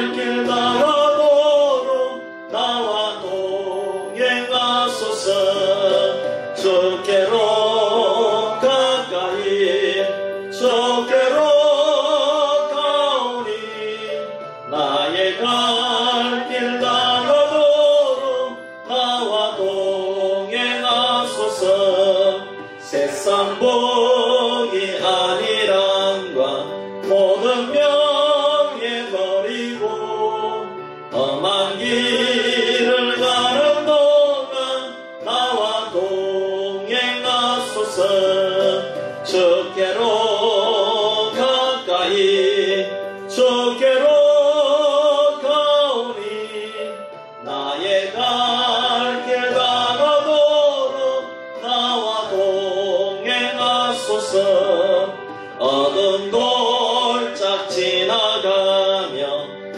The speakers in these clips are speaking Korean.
갈 길 다가도록 나와 동행하소서. 주께로 가까이 주께로 가오니 나의 갈 길 다가도록 나와 동행하소서. 세상 복이 아니란과 모든 명예 버리고 험한 길을 가는 동안 나와 동행하소서. 주께로 가까이 주께로 가오니 나의 갈 길 다가도록 나와 동행하소서. 어두운 골짝 지나가며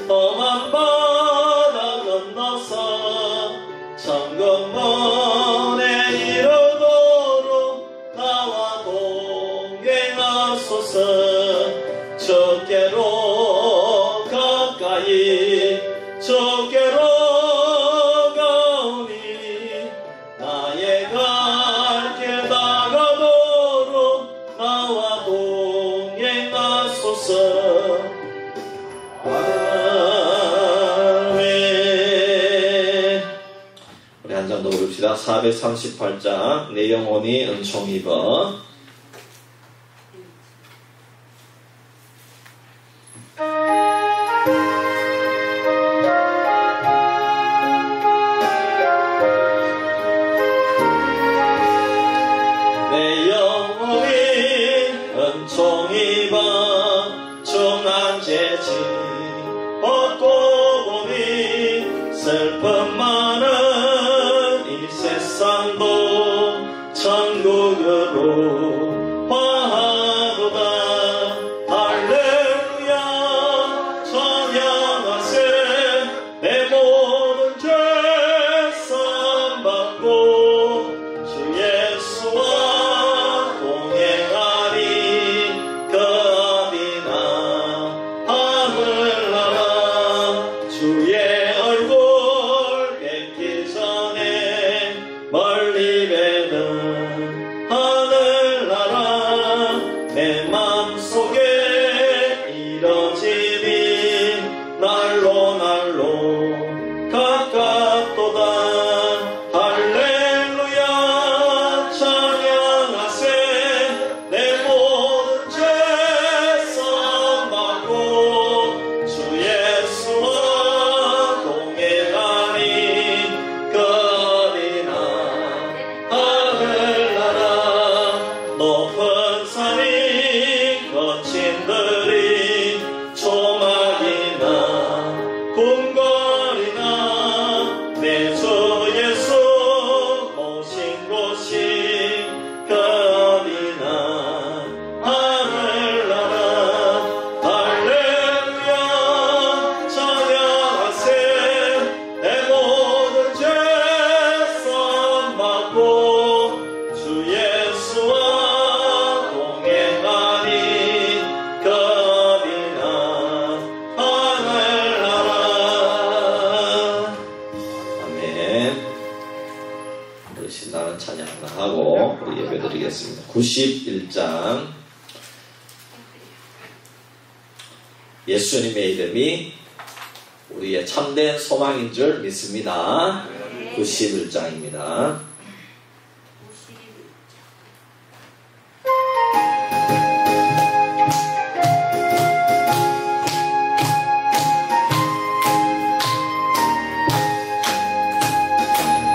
험한 바다 건너서 천국문에 이르도록 나와 동행하소서. 주께로 가까이 주께로 가오니 나의 갈 길 다가도록 나와 동행하소서. 아멘. 우리 한 장 더 부릅시다. 438장 내 영혼이 은총 입어. 내 영혼이 은총 입어 중한죄지 얻고 보니 슬픔 많은 이 세상도 천국으로 화하도다. 할렐루야 찬양하세. 내 모든 죄 사함받고 주 예수와 동행하리. 그 어디나 하늘나라 주의 얼굴 뵙기 전에 멀리 뵈는 하늘나라 내 맘속에 이뤄짐이 날로 날로 가깝도다. 할렐루야 찬양하세. 내 모든 죄 사함받고 주 예수와 동행하니. 그 어디나 하늘나라 높은 산이 거친 들이 조막이나 궁궐이나 내 주 예수 오신 곳이 그 어디나 하늘나라. 할렐루야 찬양하세. 내 모든 죄 사함받고 주 예수와 동행하니. 그 어디나 하늘나라. 아멘. 우리 신나는 찬양 하나 하고 우리 예배드리겠습니다. 91장 예수님의 이름이 우리의 참된 소망인 줄 믿습니다. 91장입니다.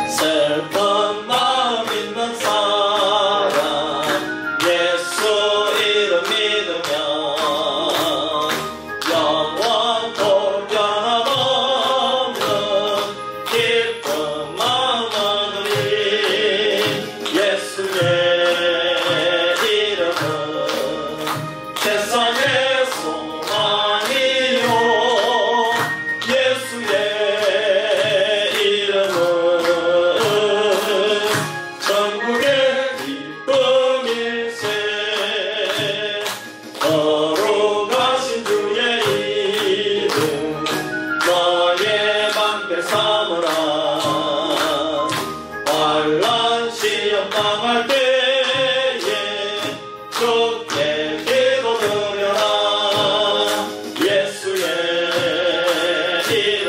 슬픈 마음 있는 사람 예수 이름 믿으면 영원토록 변함없는 기쁜 마음 얻으리.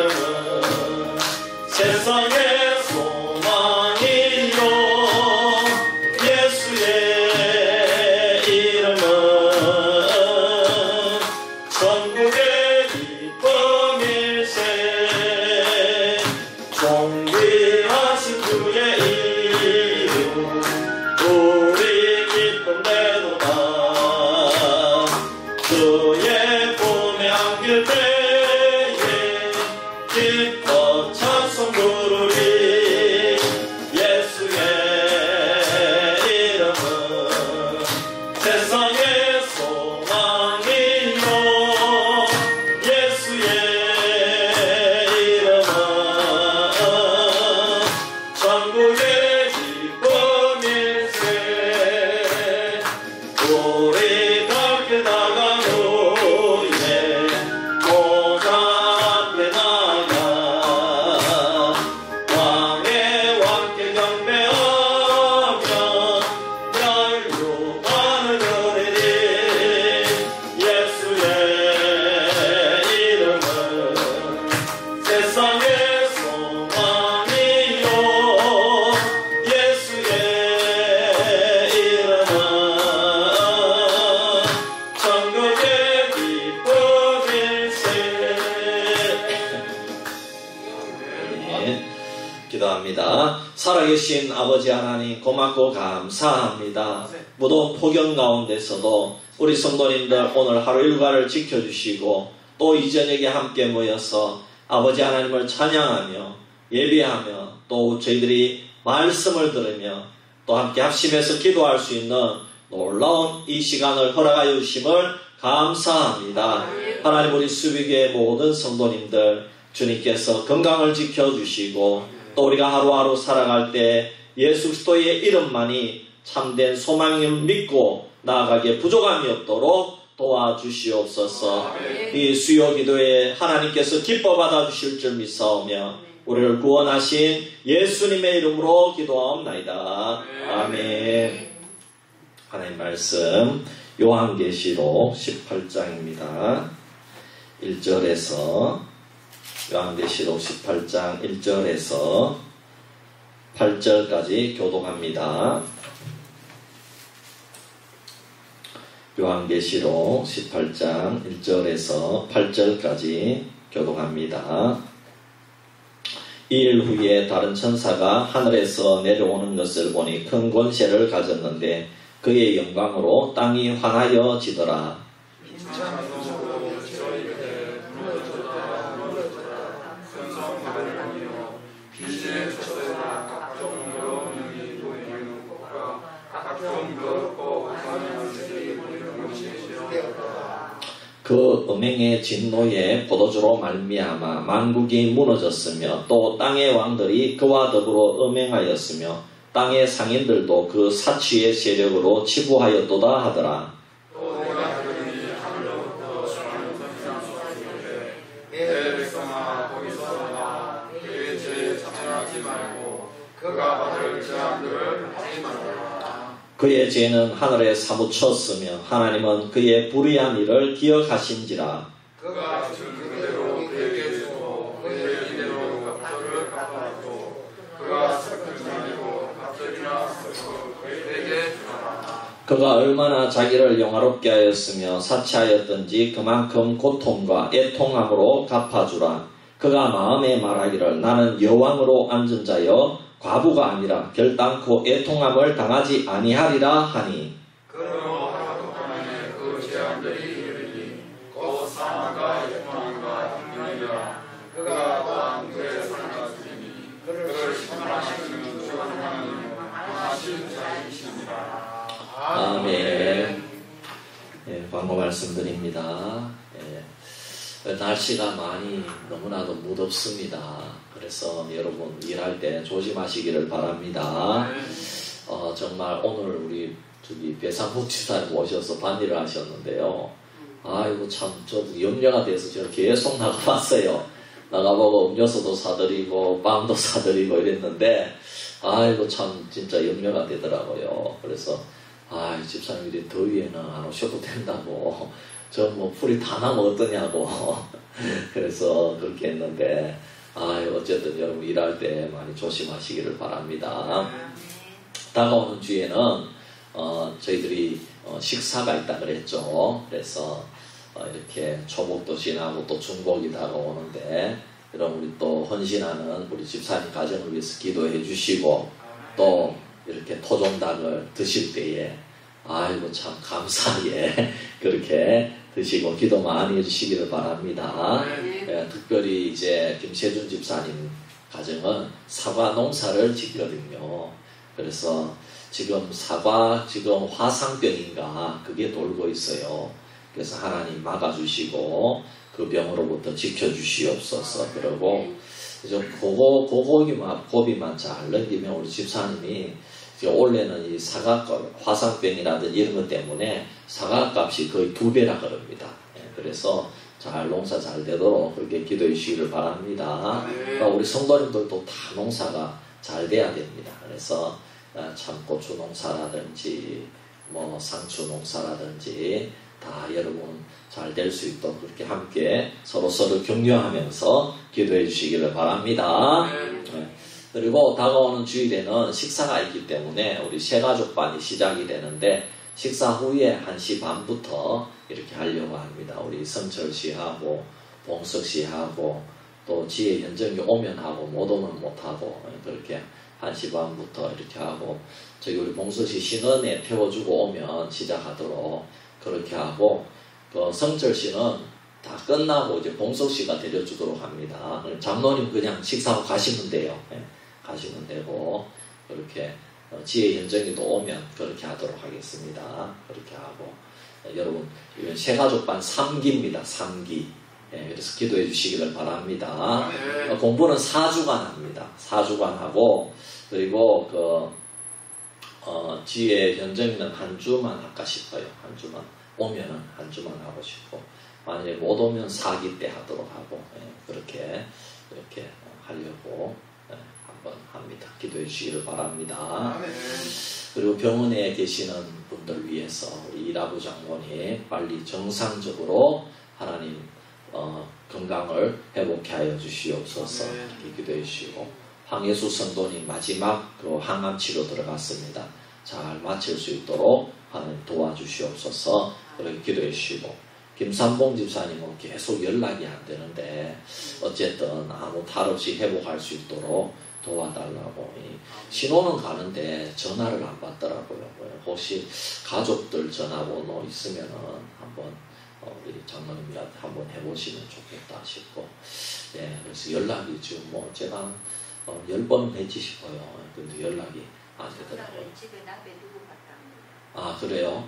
이름은 세상의 소망이요 예수의 이름은 천국의 기쁨일세 존귀하신 주의 이름 우리 기쁨 내도다 주의 품에 안길 때에 기뻐 찬송 부르리 예수의 이름은 세상의 소망이요 예수의 이름은 천국의 기쁨일세 우리 밝게 나간 후에 보좌 앞에 나가 왕의 왕께 경배하며 멸류관을 드리리 예수의 이름은 세상의 소망이요 예수의 이름은 천국의 기쁨일세. 네, 기도합니다. 살아계신 아버지 하나님 고맙고 감사합니다. 무더운 폭염 가운데서도 우리 성도님들 오늘 하루 일과를 지켜주시고 또 이 저녁에 함께 모여서 아버지 하나님을 찬양하며 예배하며 또 저희들이 말씀을 들으며 또 함께 합심해서 기도할 수 있는 놀라운 이 시간을 허락하여 주심을 감사합니다. 하나님 우리 수비교회 모든 성도님들 주님께서 건강을 지켜주시고 또 우리가 하루하루 살아갈 때 예수 그리스도의 이름만이 참된 소망을 믿고 나아가기에 부족함이 없도록 도와주시옵소서. 이 수요 기도에 하나님께서 기뻐 받아주실 줄 믿사오며 우리를 구원하신 예수님의 이름으로 기도하옵나이다. 아멘. 하나님 말씀 요한계시록 18장입니다. 1절에서 요한계시록 18장 1절에서 8절까지 교독합니다. 요한계시록 18장 1절에서 8절까지 교독합니다. 2일 후에 다른 천사가 하늘에서 내려오는 것을 보니 큰 권세를 가졌는데 그의 영광으로 땅이 환하여지더라. 그 음행의 진노에 포도주로 말미암아 만국이 무너졌으며 또 땅의 왕들이 그와 더불어 음행하였으며 땅의 상인들도 그 사치의 세력으로 치부하였도다 하더라. 내 백성아 거기서 나와 그의 죄에 참여하지 말고 그가 받을 재앙들을 하지 말라. 그의 죄는 하늘에 사무쳤으며 하나님은 그의 불의한 일을 기억하신지라. 그가 준 그대로 그에게 주고 그의 이대로 갑절을 갚았고 그가 섞을 자니고 갑절이나 섞고 그에게 주라. 그가 얼마나 자기를 영화롭게 하였으며 사치하였던지 그만큼 고통과 애통함으로 갚아주라. 그가 마음에 말하기를 나는 여왕으로 앉은 자여 과부가 아니라 결단코 애통함을 당하지 아니하리라 하니. 그러므로 하나도 하나님의 그 재앙들이 이르니 곧 사망과 애통함과 흉년이라. 그가 또한 그의 상가주니 그를 심판하시는 주 하나님 하신 자이시니라. 아멘. 예, 광고 말씀드립니다. 예, 날씨가 많이 너무나도 무덥습니다. 그래서 여러분 일할 때 조심하시기를 바랍니다. 정말 오늘 우리 배상훈 지사님 오셔서 반일을 하셨는데요. 아이고 참 저도 염려가 돼서 저 계속 나가봤어요. 나가보고 음료수도 사드리고 빵도 사드리고 이랬는데 아이고 참 진짜 염려가 되더라고요. 그래서 집사님들이 더위에는 안 오셔도 된다고 저 뭐 풀이 다 나면 어떠냐고 그래서 그렇게 했는데, 어쨌든 여러분 일할 때 많이 조심하시기를 바랍니다. 다가오는 주에는, 저희들이 식사가 있다 그랬죠. 그래서 이렇게 초복도 지나고 또 중복이 다가오는데, 여러분 우리 또 헌신하는 우리 집사님 가정을 위해서 기도해 주시고, 또 이렇게 토종닭을 드실 때에 아이고 참 감사하게 그렇게 드시고 기도 많이 해주시기를 바랍니다. 특별히 이제 김세준 집사님 가정은 사과 농사를 짓거든요. 그래서 지금 사과 지금 화상병인가 그게 돌고 있어요. 그래서 하나님 막아주시고 그 병으로부터 지켜주시옵소서. 그러고 이제 고비만 잘 넘기면 우리 집사님이 올해는 이 사과값, 화상병이라든지 이런 것 때문에 사과값이 거의 2배라 그럽니다. 그래서 잘 농사 잘 되도록 그렇게 기도해 주시기를 바랍니다. 우리 성도님들도 다 농사가 잘 돼야 됩니다. 그래서 참고추 농사라든지 뭐 상추 농사라든지 다 여러분 잘 될 수 있도록 그렇게 함께 서로 격려하면서 기도해 주시기를 바랍니다. 그리고 다가오는 주일에는 식사가 있기 때문에 우리 새가족반이 시작이 되는데 식사 후에 1시 반부터 이렇게 하려고 합니다. 우리 성철 씨하고 봉석 씨하고 또 지혜 현정이 오면 하고 못 오면 못 하고 그렇게 1시 반부터 이렇게 하고 저기 우리 봉석 씨 신원에 태워주고 오면 시작하도록 그렇게 하고 그 성철 씨는 다 끝나고 이제 봉석 씨가 데려주도록 합니다. 장로님 그냥 식사하고 가시면 돼요. 가시면 되고 그렇게 지혜 현정이도 오면 그렇게 하도록 하겠습니다. 그렇게 하고 여러분 이건 새가족반 3기입니다. 3기. 그래서 기도해 주시기를 바랍니다. 공부는 4주간 합니다. 4주간 하고 그리고 지혜 현정이는 한 주만 할까 싶어요. 한 주만 오면은 한 주만 하고 싶고 만약에 못 오면 4기 때 하도록 하고 그렇게 이렇게 하려고 한번 합니다. 기도해 주시기를 바랍니다. 그리고 병원에 계시는 분들 위해서 우리 이라부 장로님 빨리 정상적으로 하나님 건강을 회복케 하여 주시옵소서. 이렇게 기도해 주시고 황예수 성도님 마지막 그 항암 치료 들어갔습니다. 잘 마칠 수 있도록 하나님 도와주시옵소서. 그렇게 기도해 주시고 김삼봉 집사님은 계속 연락이 안 되는데 어쨌든 아무 탈 없이 회복할 수 있도록 도와달라고. 신호는 가는데 전화를 안 받더라고요. 혹시 가족들 전화번호 있으면은 한번 우리 장로님한테 한번 해보시면 좋겠다 싶고, 그래서 연락이 지금 뭐 제가 10번은 했지 싶어요. 근데 연락이 안 되더라고요. 아 그래요?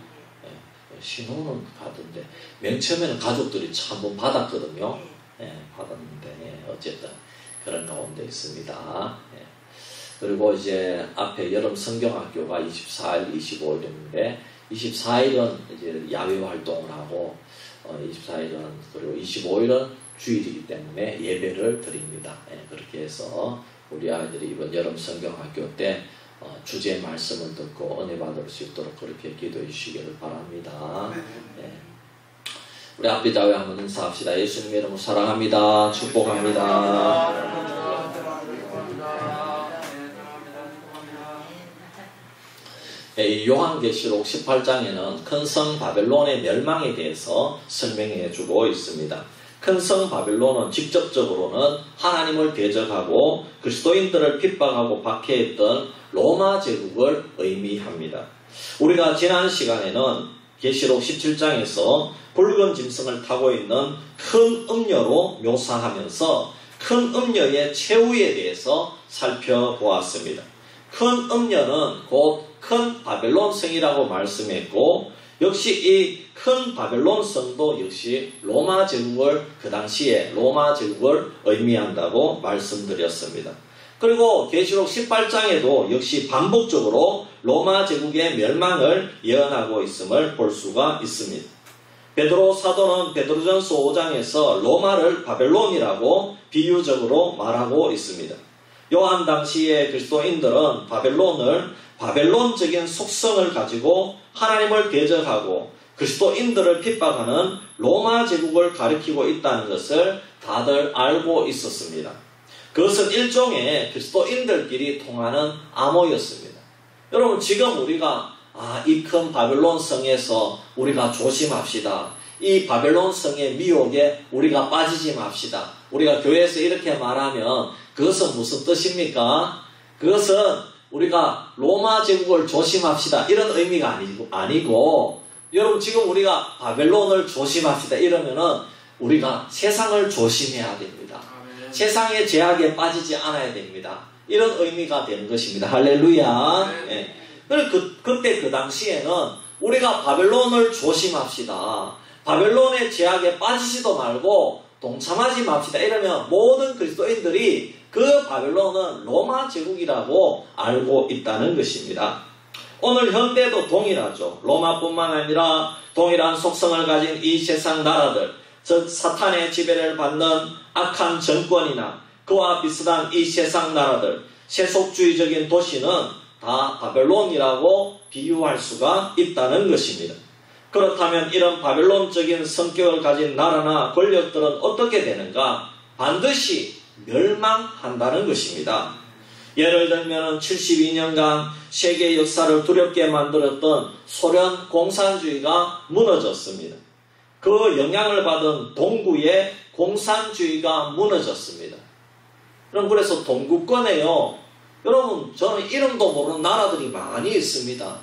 신호는 가던데 맨 처음에는 가족들이 한번 받았거든요. 받았는데 어쨌든 그런 가운데 있습니다. 그리고 이제 앞에 여름 성경학교가 24일, 25일인데 24일은 이제 야외 활동을 하고 24일은 그리고 25일은 주일이기 때문에 예배를 드립니다. 그렇게 해서 우리 아이들이 이번 여름 성경학교 때 주제 말씀을 듣고 은혜 받을 수 있도록 그렇게 기도해 주시기를 바랍니다. 우리 앞에 자we 한번 인사합시다. 예수님의 이름으로 사랑합니다. 축복합니다. 요한계시록 18장에는 큰 성 바벨론의 멸망에 대해서 설명해 주고 있습니다. 큰 성 바벨론은 직접적으로는 하나님을 대적하고 그리스도인들을 핍박하고 박해했던 로마 제국을 의미합니다. 우리가 지난 시간에는 계시록 17장에서 붉은 짐승을 타고 있는 큰 음녀로 묘사하면서 큰 음녀의 최후에 대해서 살펴보았습니다. 큰 음녀는 곧 큰 바벨론 성이라고 말씀했고 역시 이 큰 바벨론 성도 역시 로마 제국을 그 당시에 로마 제국을 의미한다고 말씀드렸습니다. 그리고 계시록 18장에도 역시 반복적으로 로마 제국의 멸망을 예언하고 있음을 볼 수가 있습니다. 베드로 사도는 베드로전서 5장에서 로마를 바벨론이라고 비유적으로 말하고 있습니다. 요한 당시의 그리스도인들은 바벨론적인 속성을 가지고 하나님을 대적하고 그리스도인들을 핍박하는 로마 제국을 가리키고 있다는 것을 다들 알고 있었습니다. 그것은 일종의 그리스도인들끼리 통하는 암호였습니다. 여러분, 지금 우리가 이 큰 바벨론 성에서 우리가 조심합시다. 이 바벨론 성의 미혹에 우리가 빠지지 맙시다. 우리가 교회에서 이렇게 말하면 그것은 무슨 뜻입니까? 그것은 우리가 로마 제국을 조심합시다. 이런 의미가 아니고 여러분, 지금 우리가 바벨론을 조심합시다. 이러면은 우리가 세상을 조심해야 됩니다. 세상의 제약에 빠지지 않아야 됩니다. 이런 의미가 되는 것입니다. 할렐루야. 예. 그때 그 당시에는 우리가 바벨론을 조심합시다. 바벨론의 제약에 빠지지도 말고 동참하지 맙시다. 이러면 모든 그리스도인들이 그 바벨론은 로마 제국이라고 알고 있다는 것입니다. 오늘 현대도 동일하죠. 로마뿐만 아니라 동일한 속성을 가진 이 세상 나라들, 즉 사탄의 지배를 받는 악한 정권이나 그와 비슷한 이 세상 나라들, 세속주의적인 도시는 다 바벨론이라고 비유할 수가 있다는 것입니다. 그렇다면 이런 바벨론적인 성격을 가진 나라나 권력들은 어떻게 되는가? 반드시 멸망한다는 것입니다. 예를 들면 72년간 세계 역사를 두렵게 만들었던 소련 공산주의가 무너졌습니다. 그 영향을 받은 동구의 공산주의가 무너졌습니다. 그래서 동구권에요, 여러분, 저는 이름도 모르는 나라들이 많이 있습니다.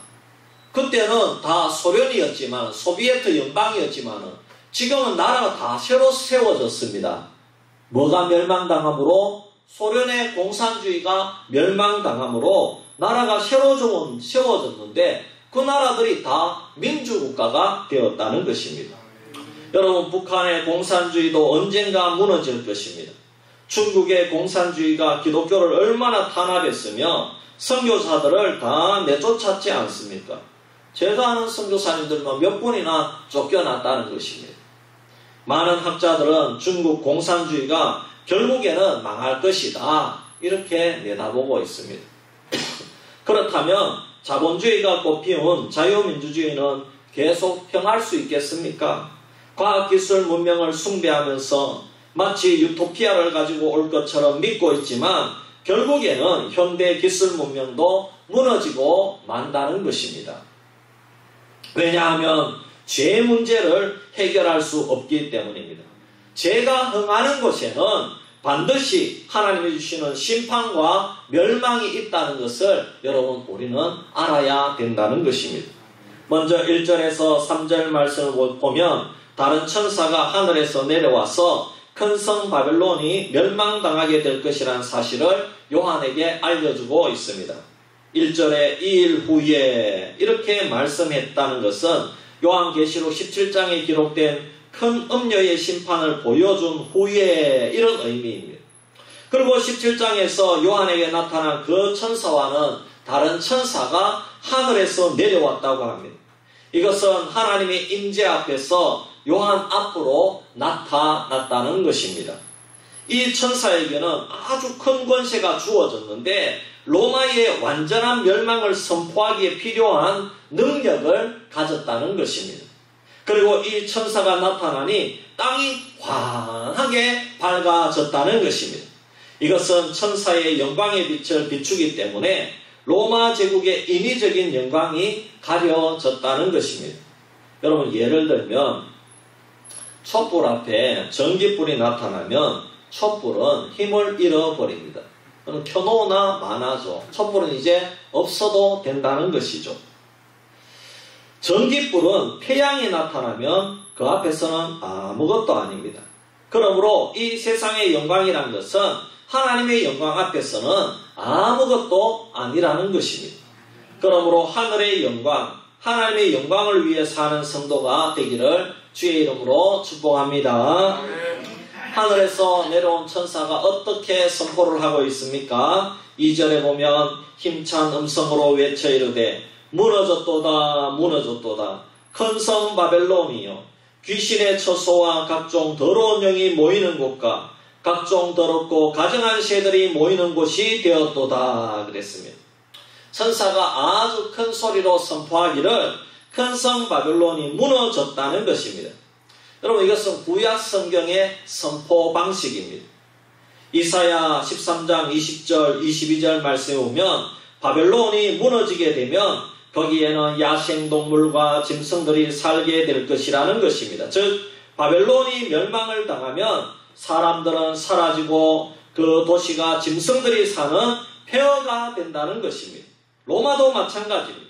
그때는 다 소련이었지만, 소비에트 연방이었지만 지금은 나라가 다 새로 세워졌습니다. 뭐가 멸망당함으로? 소련의 공산주의가 멸망당함으로 나라가 새로 세워졌는데 그 나라들이 다 민주국가가 되었다는 것입니다. 여러분, 북한의 공산주의도 언젠가 무너질 것입니다. 중국의 공산주의가 기독교를 얼마나 탄압했으며 선교사들을 다 내쫓았지 않습니까? 제가 아는 선교사님들만 몇 분이나 쫓겨났다는 것입니다. 많은 학자들은 중국 공산주의가 결국에는 망할 것이다, 이렇게 내다보고 있습니다. 그렇다면 자본주의가 꽃피운 자유민주주의는 계속 평할 수 있겠습니까? 과학기술 문명을 숭배하면서 마치 유토피아를 가지고 올 것처럼 믿고 있지만 결국에는 현대 기술 문명도 무너지고 만다는 것입니다. 왜냐하면 죄 문제를 해결할 수 없기 때문입니다. 죄가 흥하는 곳에는 반드시 하나님이 주시는 심판과 멸망이 있다는 것을 여러분, 우리는 알아야 된다는 것입니다. 먼저 1절에서 3절 말씀을 보면 다른 천사가 하늘에서 내려와서 큰 성 바벨론이 멸망당하게 될 것이라는 사실을 요한에게 알려주고 있습니다. 1절에 2일 후에 이렇게 말씀했다는 것은 요한계시록 17장에 기록된 큰 음녀의 심판을 보여준 후에, 이런 의미입니다. 그리고 17장에서 요한에게 나타난 그 천사와는 다른 천사가 하늘에서 내려왔다고 합니다. 이것은 하나님의 임재 앞에서 요한 앞으로 나타났다는 것입니다. 이 천사에게는 아주 큰 권세가 주어졌는데 로마의 완전한 멸망을 선포하기에 필요한 능력을 가졌다는 것입니다. 그리고 이 천사가 나타나니 땅이 환하게 밝아졌다는 것입니다. 이것은 천사의 영광의 빛을 비추기 때문에 로마 제국의 인위적인 영광이 가려졌다는 것입니다. 여러분, 예를 들면 촛불 앞에 전기불이 나타나면 촛불은 힘을 잃어버립니다. 켜놓으나 마나죠. 촛불은 이제 없어도 된다는 것이죠. 전기불은 태양이 나타나면 그 앞에서는 아무것도 아닙니다. 그러므로 이 세상의 영광이란 것은 하나님의 영광 앞에서는 아무것도 아니라는 것입니다. 그러므로 하늘의 영광, 하나님의 영광을 위해 사는 성도가 되기를 주의 이름으로 축복합니다. 하늘에서 내려온 천사가 어떻게 선포를 하고 있습니까? 2절에 보면 힘찬 음성으로 외쳐 이르되 무너졌도다 무너졌도다 큰 성 바벨론이요 귀신의 처소와 각종 더러운 영이 모이는 곳과 각종 더럽고 가증한 새들이 모이는 곳이 되었도다 그랬습니다. 천사가 아주 큰 소리로 선포하기를 큰 성 바벨론이 무너졌다는 것입니다. 여러분, 이것은 구약 성경의 선포 방식입니다. 이사야 13장 20절 22절 말씀에 보면 바벨론이 무너지게 되면 거기에는 야생동물과 짐승들이 살게 될 것이라는 것입니다. 즉 바벨론이 멸망을 당하면 사람들은 사라지고 그 도시가 짐승들이 사는 폐허가 된다는 것입니다. 로마도 마찬가지입니다.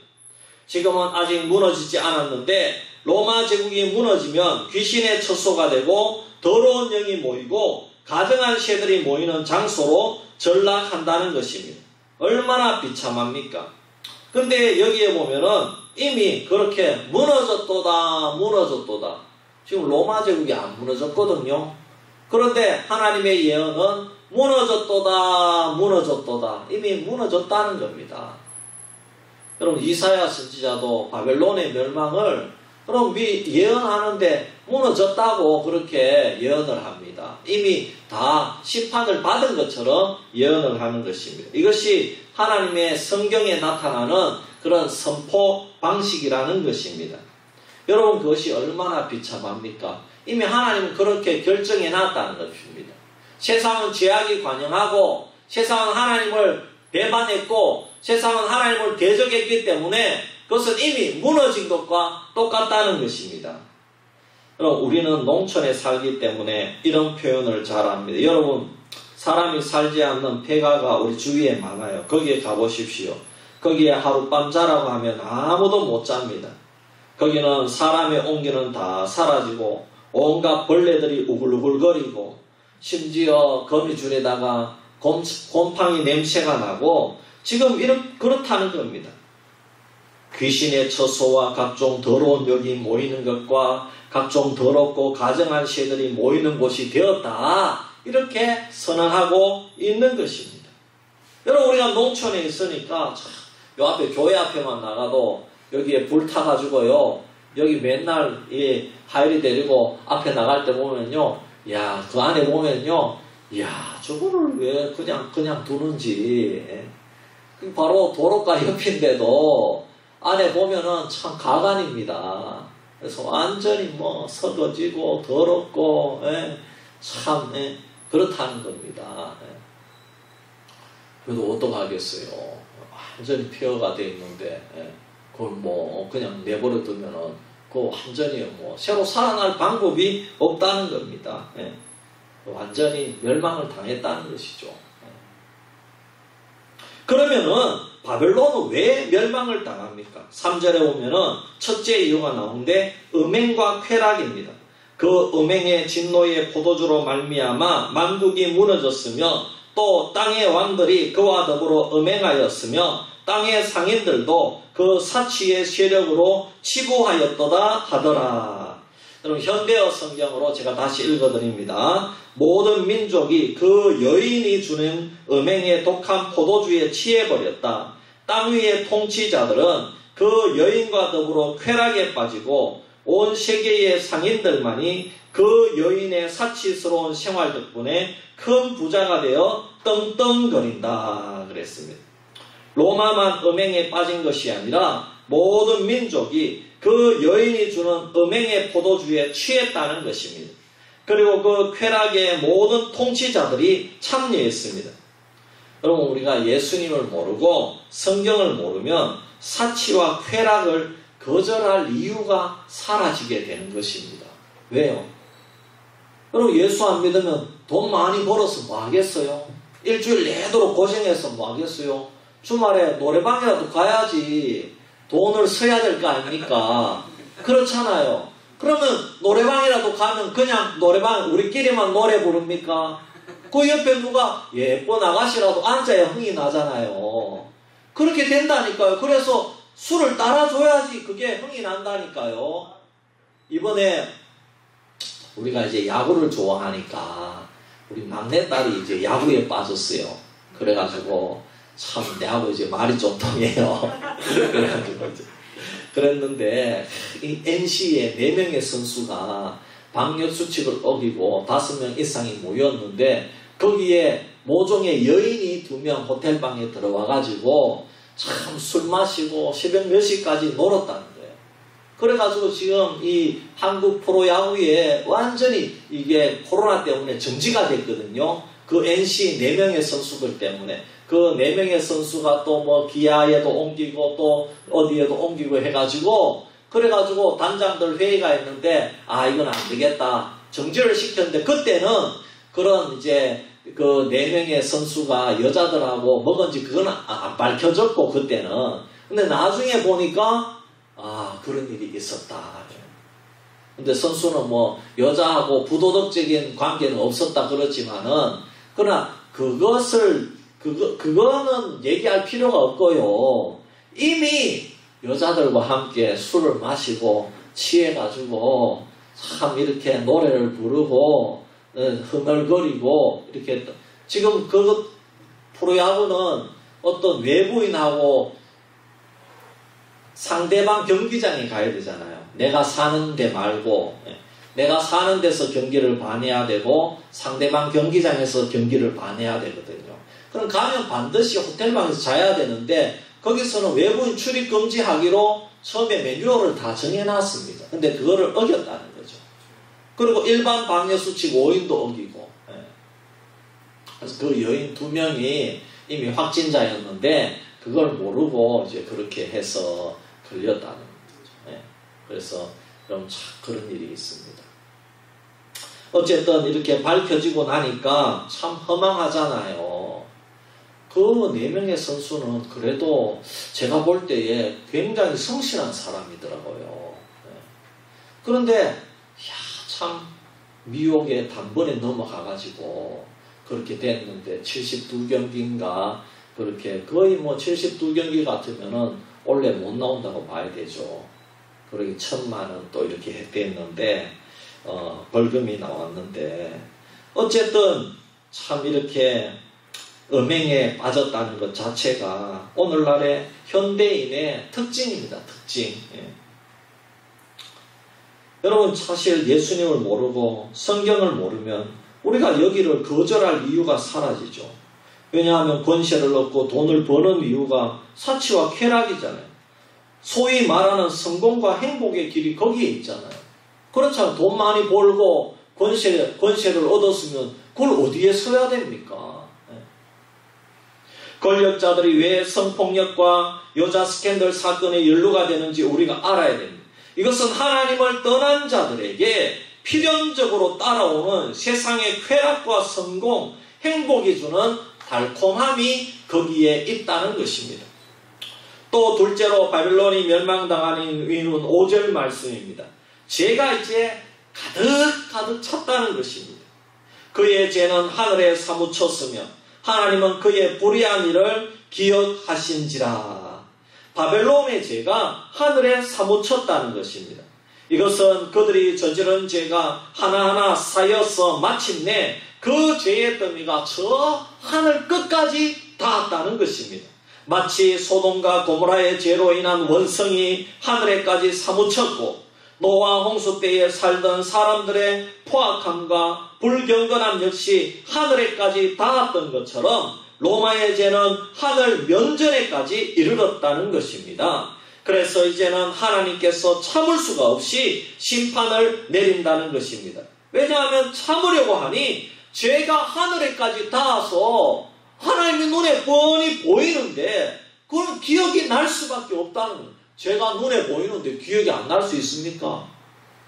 지금은 아직 무너지지 않았는데 로마 제국이 무너지면 귀신의 처소가 되고 더러운 영이 모이고 가증한 새들이 모이는 장소로 전락한다는 것입니다. 얼마나 비참합니까? 근데 여기에 보면은 이미 그렇게 무너졌도다. 지금 로마 제국이 안 무너졌거든요. 그런데 하나님의 예언은 무너졌도다. 이미 무너졌다는 겁니다. 여러분, 이사야 선지자도 바벨론의 멸망을 그럼 예언하는데 무너졌다고 그렇게 예언을 합니다. 이미 다 심판을 받은 것처럼 예언을 하는 것입니다. 이것이 하나님의 성경에 나타나는 그런 선포 방식이라는 것입니다. 여러분, 그것이 얼마나 비참합니까? 이미 하나님은 그렇게 결정해 놨다는 것입니다. 세상은 죄악이 관영하고 세상은 하나님을 배반했고 세상은 하나님을 대적했기 때문에 그것은 이미 무너진 것과 똑같다는 것입니다. 여러분, 우리는 농촌에 살기 때문에 이런 표현을 잘 합니다. 여러분, 사람이 살지 않는 폐가가 우리 주위에 많아요. 거기에 가보십시오. 거기에 하룻밤 자라고 하면 아무도 못 잡니다. 거기는 사람의 온기는 다 사라지고 온갖 벌레들이 우글우글거리고 심지어 거미줄에다가 곰팡이 냄새가 나고 지금 그렇다는 겁니다. 귀신의 처소와 각종 더러운 영이 모이는 것과 각종 더럽고 가증한 새들이 모이는 곳이 되었다. 이렇게 선언하고 있는 것입니다. 여러분, 우리가 농촌에 있으니까 요 앞에 교회 앞에만 나가도 여기에 불 타가지고요. 여기 맨날 이 하이리 데리고 앞에 나갈 때 보면요. 야, 그 안에 보면요. 야, 저거를 왜 그냥 두는지. 바로 도로가 옆인데도 안에 보면은 참 가관입니다. 그래서 완전히 썩어지고 더럽고 참 그렇다는 겁니다. 그래도 어떡하겠어요. 완전히 폐허가 되어 있는데 그걸 그냥 내버려 두면은 그 완전히 새로 살아날 방법이 없다는 겁니다. 완전히 멸망을 당했다는 것이죠. 그러면은 바벨론은 왜 멸망을 당합니까? 3절에 보면은 첫째 이유가 나오는데 음행과 쾌락입니다. 그 음행의 진노의 포도주로 말미암아 만국이 무너졌으며 또 땅의 왕들이 그와 더불어 음행하였으며 땅의 상인들도 그 사치의 세력으로 치부하였도다 하더라. 여러분, 현대어 성경으로 제가 다시 읽어드립니다. 모든 민족이 그 여인이 주는 음행의 독한 포도주에 취해버렸다. 땅 위의 통치자들은 그 여인과 더불어 쾌락에 빠지고 온 세계의 상인들만이 그 여인의 사치스러운 생활 덕분에 큰 부자가 되어 떵떵거린다 그랬습니다. 로마만 음행에 빠진 것이 아니라 모든 민족이 그 여인이 주는 음행의 포도주에 취했다는 것입니다. 그리고 그 쾌락의 모든 통치자들이 참여했습니다. 여러분, 우리가 예수님을 모르고 성경을 모르면 사치와 쾌락을 거절할 이유가 사라지게 되는 것입니다. 왜요? 여러분, 예수 안 믿으면 돈 많이 벌어서 뭐 하겠어요? 일주일 내도록 고생해서 뭐 하겠어요? 주말에 노래방이라도 가야지 돈을 써야 될 거 아닙니까? 그렇잖아요. 그러면 노래방이라도 가면 그냥 노래방 우리끼리만 노래 부릅니까? 그 옆에 누가 예쁜 아가씨라도 앉아야 흥이 나잖아요. 그렇게 된다니까요. 그래서 술을 따라줘야지 그게 흥이 난다니까요. 이번에 우리가 이제 야구를 좋아하니까 우리 막내딸이 이제 야구에 빠졌어요. 그래가지고 참 내하고 이제 말이 좀 통해요. 그래가지고 이제 그랬는데 이 NC의 4명의 선수가 방역 수칙을 어기고 5명 이상이 모였는데 거기에 모종의 여인이 2명 호텔방에 들어와가지고 참 술 마시고 새벽 몇 시까지 놀았다는 거예요. 그래가지고 지금 이 한국 프로야구에 완전히 이게 코로나 때문에 정지가 됐거든요. 그 NC 4명의 선수들 때문에. 그 4명의 선수가 또 뭐 기아에도 옮기고 또 어디에도 옮기고 해가지고 그래가지고 단장들 회의가 있는데 이건 안 되겠다. 정지를 시켰는데 그때는 그런 이제 그 4명의 선수가 여자들하고 먹은지 그건 안 밝혀졌고 그때는. 근데 나중에 보니까 그런 일이 있었다. 근데 선수는 뭐 여자하고 부도덕적인 관계는 없었다 그렇지만은 그러나 그거는 얘기할 필요가 없고요. 이미 여자들과 함께 술을 마시고 취해가지고 참 이렇게 노래를 부르고 흥얼거리고 이렇게 지금 그 프로야구는 어떤 외부인하고 상대방 경기장에 가야 되잖아요. 내가 사는 데 말고 내가 사는 데서 경기를 봐내야 되고 상대방 경기장에서 경기를 봐내야 되거든요. 그럼 가면 반드시 호텔방에서 자야 되는데 거기서는 외부인 출입 금지하기로 처음에 매뉴얼을 다 정해놨습니다. 근데 그거를 어겼다는 거죠. 그리고 일반 방해 수칙 5인도 어기고 그래서 그 여인 2명이 이미 확진자였는데 그걸 모르고 이제 그렇게 해서 걸렸다는 거죠. 그래서 좀 그런 일이 있습니다. 어쨌든 이렇게 밝혀지고 나니까 참 허망하잖아요. 그 4명의 선수는 그래도 제가 볼 때에 굉장히 성실한 사람이더라고요. 그런데 참 미혹에 단번에 넘어가가지고 그렇게 됐는데 72경기인가 그렇게 거의 뭐 72경기 같으면은 원래 못 나온다고 봐야 되죠. 그러기 1,000만 원 또 이렇게 했댔는데 벌금이 나왔는데 어쨌든 참 이렇게 음행에 빠졌다는 것 자체가 오늘날의 현대인의 특징입니다. 특징. 여러분 사실 예수님을 모르고 성경을 모르면 우리가 여기를 거절할 이유가 사라지죠. 왜냐하면 권세를 얻고 돈을 버는 이유가 사치와 쾌락이잖아요. 소위 말하는 성공과 행복의 길이 거기에 있잖아요. 그렇잖아요. 돈 많이 벌고 권세를 얻었으면 그걸 어디에 써야 됩니까? 권력자들이 왜 성폭력과 여자 스캔들 사건에 연루가 되는지 우리가 알아야 됩니다. 이것은 하나님을 떠난 자들에게 필연적으로 따라오는 세상의 쾌락과 성공, 행복이 주는 달콤함이 거기에 있다는 것입니다. 또 둘째로 바벨론이 멸망당하는 이유는 5절 말씀입니다. 죄가 이제 가득 찼다는 것입니다. 그의 죄는 하늘에 사무쳤으며 하나님은 그의 불의한 일을 기억하신지라. 바벨론의 죄가 하늘에 사무쳤다는 것입니다. 이것은 그들이 저지른 죄가 하나하나 쌓여서 마침내 그 죄의 더미가 저 하늘 끝까지 닿았다는 것입니다. 마치 소돔과 고모라의 죄로 인한 원성이 하늘에까지 사무쳤고 노아 홍수 때에 살던 사람들의 포악함과 불경건함 역시 하늘에까지 닿았던 것처럼 로마의 죄는 하늘 면전에까지 이르렀다는 것입니다. 그래서 이제는 하나님께서 참을 수가 없이 심판을 내린다는 것입니다. 왜냐하면 참으려고 하니 죄가 하늘에까지 닿아서 하나님의 눈에 뻔히 보이는데 그건 기억이 날 수밖에 없다는 거예요. 죄가 눈에 보이는데 기억이 안 날 수 있습니까?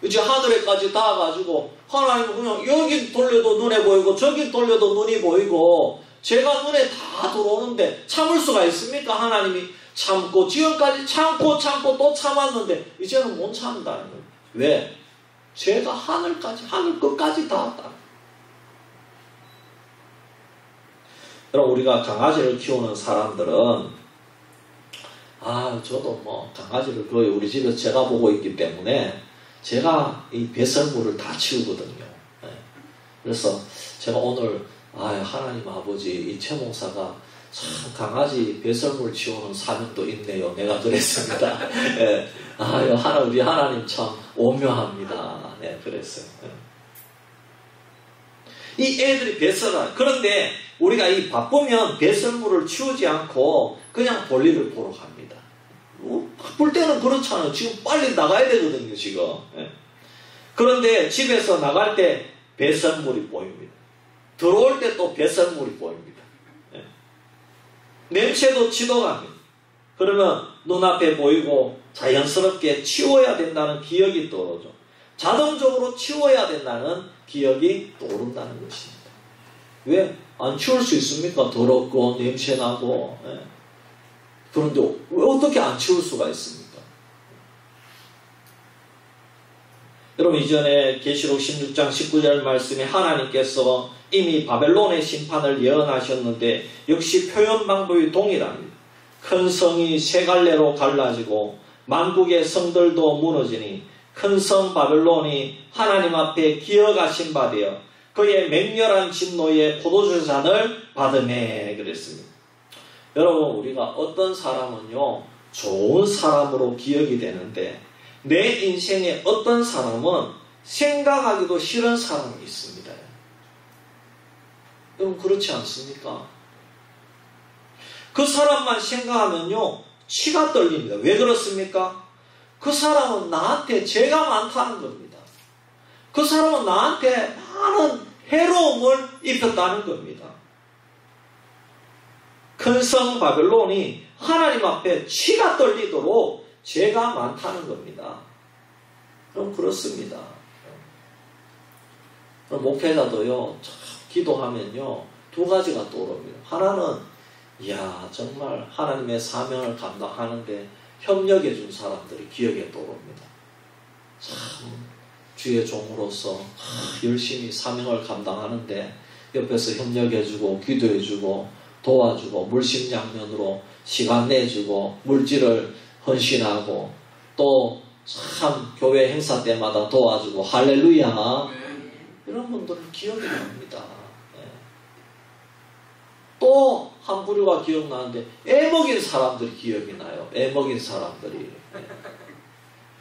이제 하늘에까지 닿아가지고 하나님은 그냥 여기 돌려도 눈에 보이고 저기 돌려도 눈이 보이고 죄가 눈에 다 들어오는데 참을 수가 있습니까? 하나님이 참고 지금까지 참고 또 참았는데 이제는 못 참는다는 거예요. 왜? 죄가 하늘 끝까지 닿았다. 여러분 우리가 강아지를 키우는 사람들은 저도 뭐 강아지를 거의 우리 집에서 제가 보고 있기 때문에 제가 이 배설물을 다 치우거든요. 그래서 제가 오늘 하나님 아버지 이 최 목사가 참 강아지 배설물 치우는 사명도 있네요. 내가 그랬습니다. 우리 하나님 참 오묘합니다. 네, 그랬어요. 이 애들이 배설을 그런데 우리가 이 바쁘면 배설물을 치우지 않고 그냥 볼일을 보러 갑니다. 바쁠 때는 그렇잖아요. 지금 빨리 나가야 되거든요, 지금. 그런데 집에서 나갈 때 배설물이 보입니다. 들어올 때 또 배설물이 보입니다. 냄새도 지독합니다. 그러면 눈앞에 보이고 자연스럽게 치워야 된다는 기억이 떠오르죠. 자동적으로 치워야 된다는 기억이 떠오른다는 것입니다. 왜? 안 치울 수 있습니까? 더럽고 냄새나고. 그런데 왜 어떻게 안 치울 수가 있습니까? 여러분 이전에 계시록 16장 19절 말씀에 하나님께서 이미 바벨론의 심판을 예언하셨는데 역시 표현 방법이 동일합니다. 큰 성이 세 갈래로 갈라지고 만국의 성들도 무너지니 큰 성 바벨론이 하나님 앞에 기어가신 바 되어 그의 맹렬한 진노의 포도주잔을 받으매 그랬습니다. 여러분 우리가 어떤 사람은요 좋은 사람으로 기억이 되는데 내 인생에 어떤 사람은 생각하기도 싫은 사람이 있습니다. 여러분 그렇지 않습니까? 그 사람만 생각하면요 치가 떨립니다. 왜 그렇습니까? 그 사람은 나한테 죄가 많다는 겁니다. 그 사람은 나한테 많은 해로움을 입혔다는 겁니다. 큰 성 바벨론이 하나님 앞에 치가 떨리도록 죄가 많다는 겁니다. 그럼 그렇습니다. 그럼 목회자도요 기도하면요 두 가지가 떠오릅니다. 하나는 이야 정말 하나님의 사명을 감당하는데 협력해 준 사람들이 기억에 떠오릅니다. 참 주의 종으로서 열심히 사명을 감당하는데 옆에서 협력해주고 기도해주고 도와주고 물심양면으로 시간 내주고 물질을 헌신하고 또 참 교회 행사 때마다 도와주고 할렐루야 이런 분들은 기억이 납니다. 또 한 부류가 기억나는데 애먹인 사람들이 기억이 나요. 애먹인 사람들이.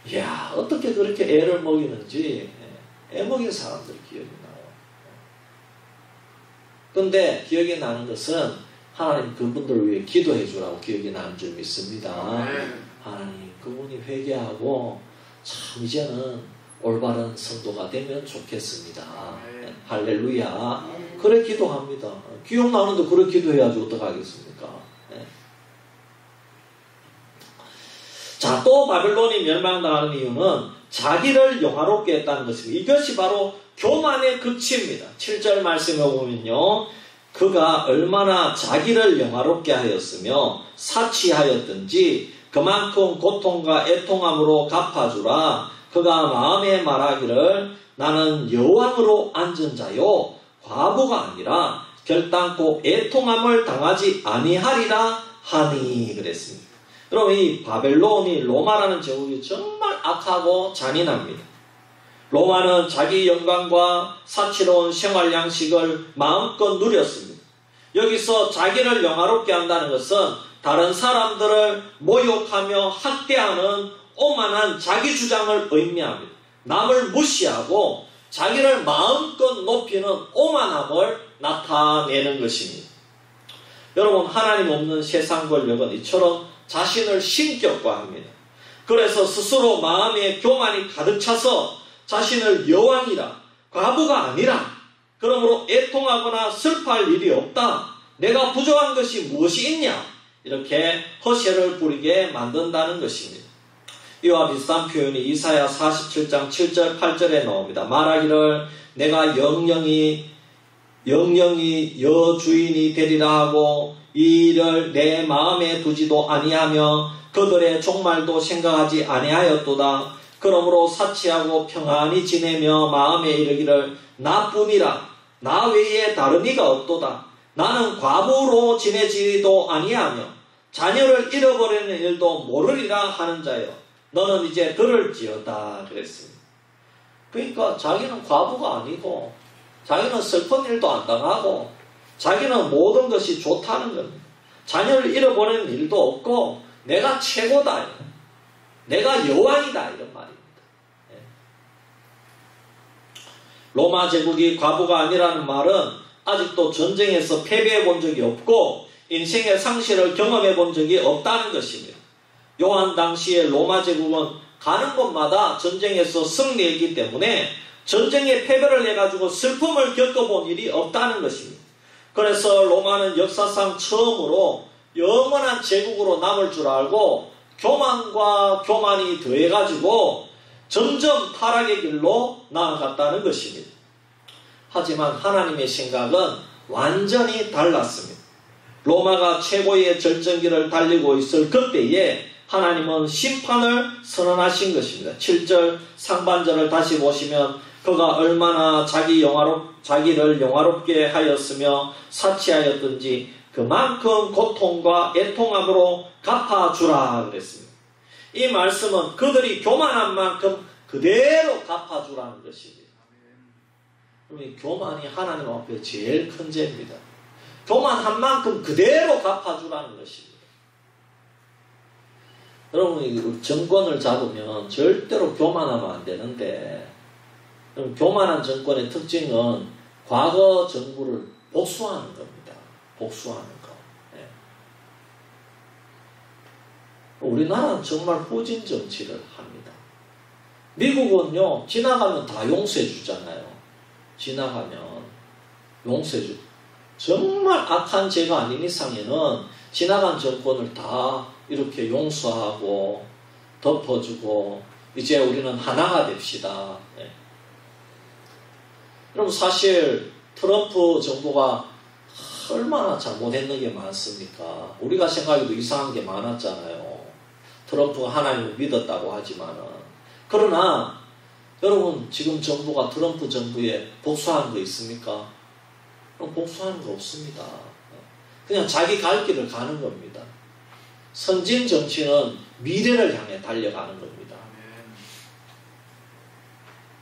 이야 어떻게 그렇게 애를 먹이는지 애먹인 사람들이 기억이 나요. 그런데 기억이 나는 것은 하나님 그분들을 위해 기도해 주라고 기억이 나는 줄 믿습니다. 하나님 그분이 회개하고 참 이제는 올바른 성도가 되면 좋겠습니다. 할렐루야. 그래 기도합니다. 기억나는데 그래 기도해야지 어떡하겠습니까? 자, 또 바벨론이 멸망당하는 이유는 자기를 영화롭게 했다는 것입니다. 이것이 바로 교만의 극치입니다. 7절 말씀에 보면요. 그가 얼마나 자기를 영화롭게 하였으며 사치하였든지 그만큼 고통과 애통함으로 갚아주라. 그가 마음에 말하기를 나는 여왕으로 앉은 자요 과부가 아니라 결단코 애통함을 당하지 아니하리라 하니 그랬습니다. 여러분 이 바벨론이 로마라는 제국이 정말 악하고 잔인합니다. 로마는 자기 영광과 사치로운 생활 양식을 마음껏 누렸습니다. 여기서 자기를 영화롭게 한다는 것은 다른 사람들을 모욕하며 학대하는 오만한 자기 주장을 의미합니다. 남을 무시하고 자기를 마음껏 높이는 오만함을 나타내는 것입니다. 여러분 하나님 없는 세상 권력은 이처럼 자신을 신격화합니다. 그래서 스스로 마음에 교만이 가득 차서 자신을 여왕이라 과부가 아니라 그러므로 애통하거나 슬퍼할 일이 없다. 내가 부족한 것이 무엇이 있냐 이렇게 허세를 부리게 만든다는 것입니다. 이와 비슷한 표현이 이사야 47장 7절 8절에 나옵니다. 말하기를 내가 영영이 여주인이 되리라 하고 이 일을 내 마음에 두지도 아니하며 그들의 종말도 생각하지 아니하였도다. 그러므로 사치하고 평안히 지내며 마음에 이르기를 나뿐이라 나 외에 다른 이가 없도다. 나는 과부로 지내지도 아니하며 자녀를 잃어버리는 일도 모르리라 하는 자여 너는 이제 들을지어다 그랬습니다. 그러니까 자기는 과부가 아니고 자기는 슬픈 일도 안 당하고 자기는 모든 것이 좋다는 겁니다. 자녀를 잃어버리는 일도 없고 내가 최고다. 내가 여왕이다 이런 말입니다. 로마 제국이 과부가 아니라는 말은 아직도 전쟁에서 패배해 본 적이 없고 인생의 상실을 경험해 본 적이 없다는 것입니다. 요한 당시에 로마 제국은 가는 곳마다 전쟁에서 승리했기 때문에 전쟁에 패배를 해가지고 슬픔을 겪어본 일이 없다는 것입니다. 그래서 로마는 역사상 처음으로 영원한 제국으로 남을 줄 알고 교만과 교만이 더해가지고 점점 타락의 길로 나아갔다는 것입니다. 하지만 하나님의 생각은 완전히 달랐습니다. 로마가 최고의 절정기를 달리고 있을 그때에 하나님은 심판을 선언하신 것입니다. 7절 상반절을 다시 보시면 그가 얼마나 자기를 영화롭게 하였으며 사치하였든지 그만큼 고통과 애통함으로 갚아주라 그랬습니다. 이 말씀은 그들이 교만한 만큼 그대로 갚아주라는 것입니다. 그러면 교만이 하나님 앞에 제일 큰 죄입니다. 교만한 만큼 그대로 갚아주라는 것입니다. 여러분, 정권을 잡으면 절대로 교만하면 안 되는데, 교만한 정권의 특징은 과거 정부를 복수하는 겁니다. 복수하는 거. 네. 우리나라는 정말 후진 정치를 합니다. 미국은요, 지나가면 다 용서해 주잖아요. 지나가면 용서해 주. 정말 악한 죄가 아닌 이상에는 지나간 정권을 다 이렇게 용서하고 덮어주고 이제 우리는 하나가 됩시다. 네. 여러분 사실 트럼프 정부가 얼마나 잘못했는 게 많습니까? 우리가 생각해도 이상한 게 많았잖아요. 트럼프가 하나님을 믿었다고 하지만은. 그러나 여러분 지금 정부가 트럼프 정부에 복수하는 거 있습니까? 그럼 복수하는 거 없습니다. 그냥 자기 갈 길을 가는 겁니다. 선진 정치는 미래를 향해 달려가는 겁니다.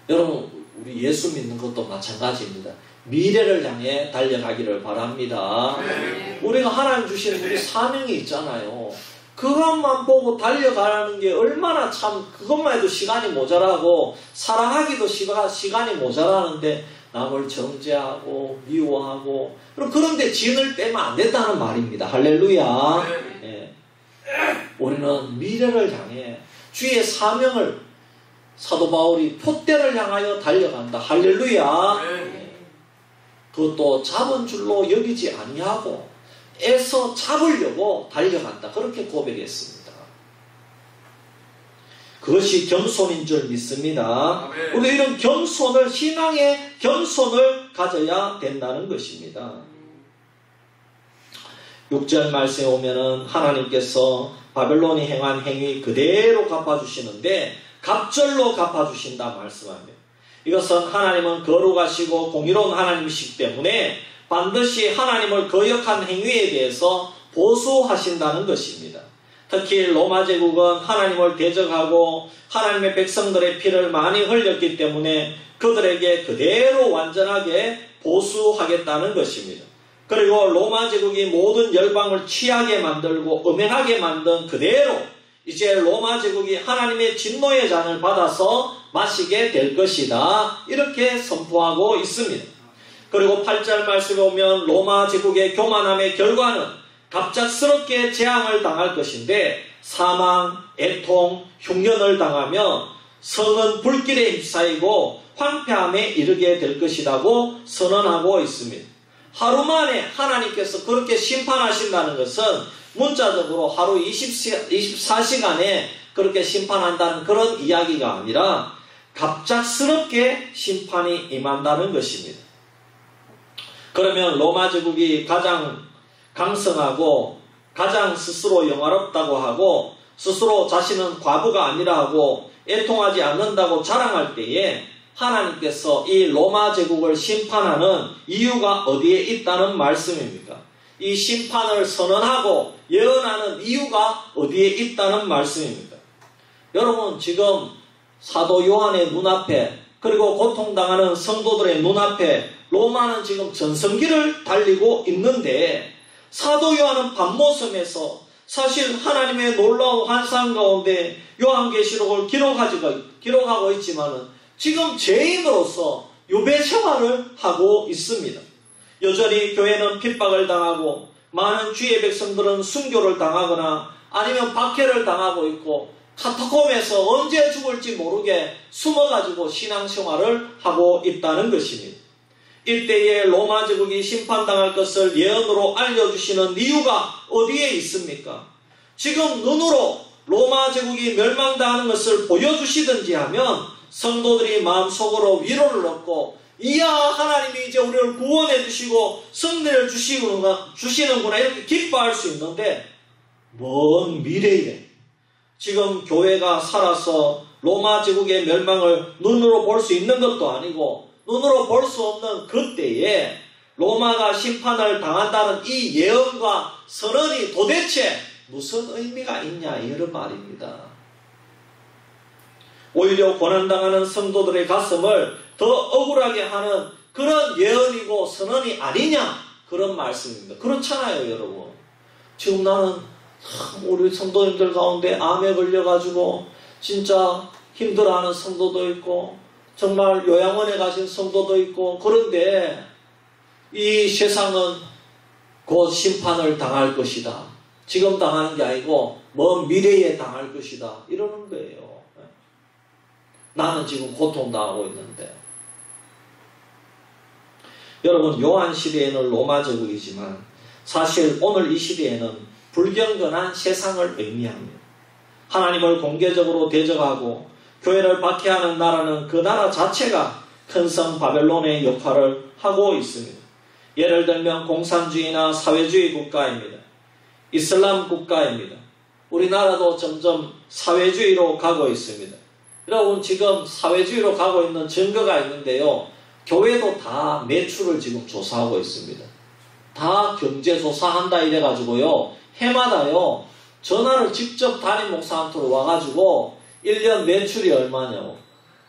여러분 우리 예수 믿는 것도 마찬가지입니다. 미래를 향해 달려가기를 바랍니다. 우리가 하나님 주신 우리 사명이 있잖아요. 그것만 보고 달려가라는 게 얼마나 참 그것만 해도 시간이 모자라고 사랑하기도 시간이 모자라는데 남을 정죄하고 미워하고 그런데 진을 빼면 안 된다는 말입니다. 할렐루야. 예. 우리는 미래를 향해 주의 사명을 사도 바울이 푯대를 향하여 달려간다. 할렐루야. 예. 그것도 잡은 줄로 여기지 아니하고 애써 잡으려고 달려간다. 그렇게 고백했습니다. 그것이 겸손인 줄 믿습니다. 우리 이런 겸손을 신앙의 겸손을 가져야 된다는 것입니다. 6절 말씀에 오면은 하나님께서 바벨론이 행한 행위 그대로 갚아주시는데 갑절로 갚아주신다 말씀합니다. 이것은 하나님은 거룩하시고 공의로운 하나님이시기 때문에 반드시 하나님을 거역한 행위에 대해서 보수하신다는 것입니다. 특히 로마 제국은 하나님을 대적하고 하나님의 백성들의 피를 많이 흘렸기 때문에 그들에게 그대로 완전하게 보수하겠다는 것입니다. 그리고 로마 제국이 모든 열방을 취하게 만들고 음행하게 만든 그대로 이제 로마 제국이 하나님의 진노의 잔을 받아서 마시게 될 것이다. 이렇게 선포하고 있습니다. 그리고 8절 말씀에 보면 로마 제국의 교만함의 결과는 갑작스럽게 재앙을 당할 것인데 사망, 애통, 흉년을 당하며 성은 불길에 휩싸이고 황폐함에 이르게 될 것이라고 선언하고 있습니다. 하루 만에 하나님께서 그렇게 심판하신다는 것은 문자적으로 하루 24시간에 그렇게 심판한다는 그런 이야기가 아니라 갑작스럽게 심판이 임한다는 것입니다. 그러면 로마 제국이 가장 강성하고 가장 스스로 영화롭다고 하고 스스로 자신은 과부가 아니라 하고 애통하지 않는다고 자랑할 때에 하나님께서 이 로마 제국을 심판하는 이유가 어디에 있다는 말씀입니까? 이 심판을 선언하고 예언하는 이유가 어디에 있다는 말씀입니까? 여러분 지금 사도 요한의 눈앞에 그리고 고통당하는 성도들의 눈앞에 로마는 지금 전성기를 달리고 있는데 사도 요한은 밤모섬에서 사실 하나님의 놀라운 환상 가운데 요한계시록을 기록하고 있지만은 지금 죄인으로서 유배 생활을 하고 있습니다. 여전히 교회는 핍박을 당하고 많은 주의 백성들은 순교를 당하거나 아니면 박해를 당하고 있고 카타콤에서 언제 죽을지 모르게 숨어가지고 신앙생활을 하고 있다는 것입니다. 이때에 로마 제국이 심판당할 것을 예언으로 알려주시는 이유가 어디에 있습니까? 지금 눈으로 로마 제국이 멸망당하는 것을 보여주시든지 하면 성도들이 마음속으로 위로를 얻고 이야 하나님이 이제 우리를 구원해 주시고 승리를 주시는구나 이렇게 기뻐할 수 있는데 먼 미래에 지금 교회가 살아서 로마 제국의 멸망을 눈으로 볼 수 있는 것도 아니고 눈으로 볼 수 없는 그때에 로마가 심판을 당한다는 이 예언과 선언이 도대체 무슨 의미가 있냐 이런 말입니다. 오히려 고난당하는 성도들의 가슴을 더 억울하게 하는 그런 예언이고 선언이 아니냐 그런 말씀입니다. 그렇잖아요 여러분. 지금 나는 우리 성도님들 가운데 암에 걸려가지고 진짜 힘들어하는 성도도 있고 정말 요양원에 가신 성도도 있고 그런데 이 세상은 곧 심판을 당할 것이다. 지금 당하는 게 아니고 먼 미래에 당할 것이다. 이러는 거예요. 나는 지금 고통당하고 있는데. 여러분 요한 시대에는 로마 제국이지만 사실 오늘 이 시대에는 불경건한 세상을 의미합니다. 하나님을 공개적으로 대적하고 교회를 박해하는 나라는 그 나라 자체가 큰 성 바벨론의 역할을 하고 있습니다. 예를 들면 공산주의나 사회주의 국가입니다. 이슬람 국가입니다. 우리나라도 점점 사회주의로 가고 있습니다. 여러분 지금 사회주의로 가고 있는 증거가 있는데요. 교회도 다 매출을 지금 조사하고 있습니다. 다 경제조사한다 이래가지고요. 해마다요. 전화를 직접 담임 목사한테 와가지고 1년 매출이 얼마냐고.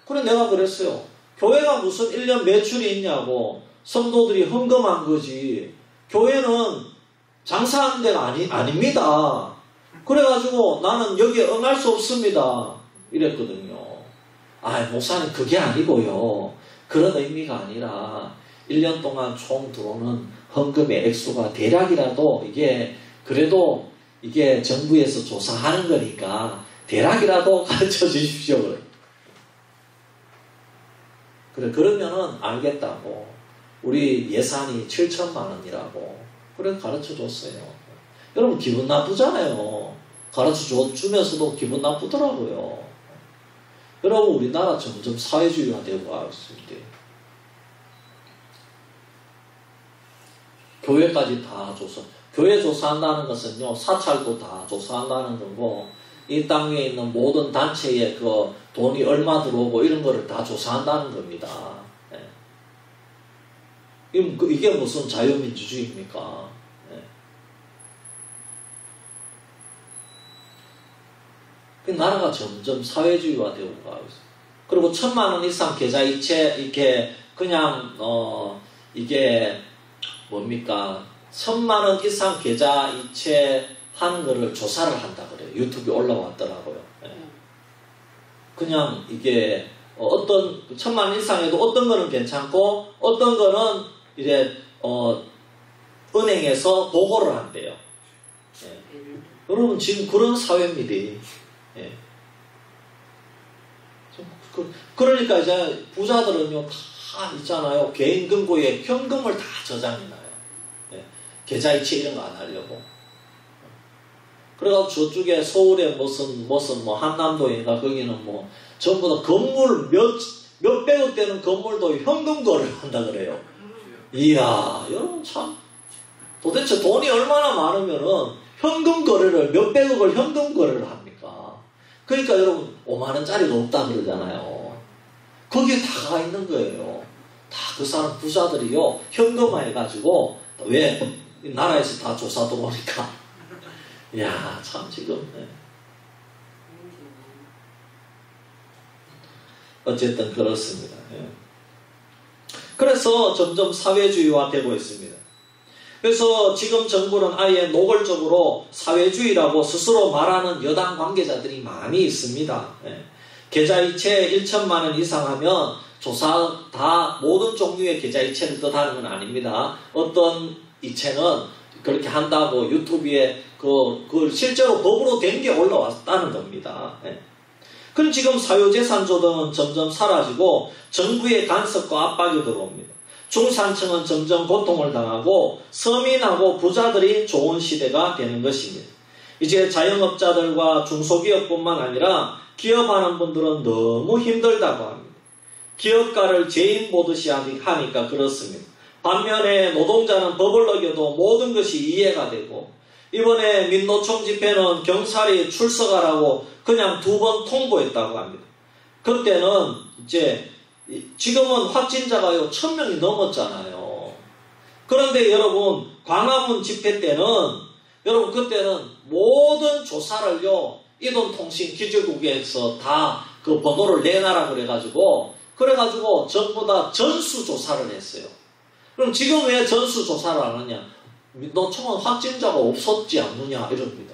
그래 내가 그랬어요. 교회가 무슨 1년 매출이 있냐고. 성도들이 헌금한 거지. 교회는 장사하는 데가 아닙니다. 그래가지고 나는 여기에 응할 수 없습니다. 이랬거든요. 목사님 그게 아니고요. 그런 의미가 아니라 1년 동안 총 들어오는 헌금의 액수가 대략이라도 이게 그래도 이게 정부에서 조사하는 거니까 대략이라도 가르쳐 주십시오. 그래 그러면은 알겠다고. 우리 예산이 7천만 원이라고. 그래 가르쳐 줬어요. 여러분 기분 나쁘잖아요. 가르쳐 주면서도 기분 나쁘더라고요. 여러분 우리나라 점점 사회주의가 되고 가고 있습니다. 교회까지 다 조사. 교회 조사한다는 것은요. 사찰도 다 조사한다는 거고 이 땅 위에 있는 모든 단체에 그 돈이 얼마 들어오고 이런 거를 다 조사한다는 겁니다. 이게 무슨 자유민주주의입니까? 그 나라가 점점 사회주의화 되고 가고 있어요. 그리고 1,000만 원 이상 계좌이체 이렇게 그냥 이게 뭡니까? 1,000만 원 이상 계좌이체 하는 거를 조사를 한다 그래요. 유튜브에 올라왔더라고요. 그냥 이게 어떤 1,000만 원 이상에도 어떤 거는 괜찮고 어떤 거는 이제 은행에서 보고를 한대요. 여러분 지금 그런 사회입니다. 그러니까 이제 부자들은요 다 있잖아요. 개인 금고에 현금을 다 저장해놔요. 계좌이체 이런 거 안 하려고. 그래가지고 저쪽에 서울에 무슨 뭐 한남도인가 거기는 뭐 전부 다 건물 몇백억 되는 건물도 현금 거래를 한다 그래요. 이야 여러분 참 도대체 돈이 얼마나 많으면은 현금 거래를 몇백억을 현금 거래를 합니까? 그러니까 여러분 5만 원짜리가 없다 그러잖아요. 거기에 다 가 있는 거예요. 다 그 사람 부자들이요 현금화 해가지고 왜 나라에서 다 조사 들어오니까 이야 참 지금 어쨌든 그렇습니다. 그래서 점점 사회주의화 되고 있습니다. 그래서 지금 정부는 아예 노골적으로 사회주의라고 스스로 말하는 여당 관계자들이 많이 있습니다. 계좌이체 1,000만 원 이상 하면 조사 다 모든 종류의 계좌이체를 뜻하는 건 아닙니다. 어떤 이체는 그렇게 한다고 유튜브에 그 실제로 법으로 된 게 올라왔다는 겁니다. 예. 그럼 지금 사유재산조등은 점점 사라지고 정부의 간섭과 압박이 들어옵니다. 중산층은 점점 고통을 당하고 서민하고 부자들이 좋은 시대가 되는 것입니다. 이제 자영업자들과 중소기업뿐만 아니라 기업하는 분들은 너무 힘들다고 합니다. 기업가를 죄인 보듯이 하니까 그렇습니다. 반면에 노동자는 법을 어겨도 모든 것이 이해가 되고, 이번에 민노총 집회는 경찰이 출석하라고 그냥 2번 통보했다고 합니다. 그때는 지금은 확진자가 1000명이 넘었잖아요. 그런데 여러분, 광화문 집회 때는 여러분 그때는 모든 조사를요, 이동통신 기재국에서 다 그 번호를 내놔라 그래가지고 전부 다 전수조사를 했어요. 그럼 지금 왜 전수조사를 안 하냐? 민노총은 확진자가 없었지 않느냐 이럽니다.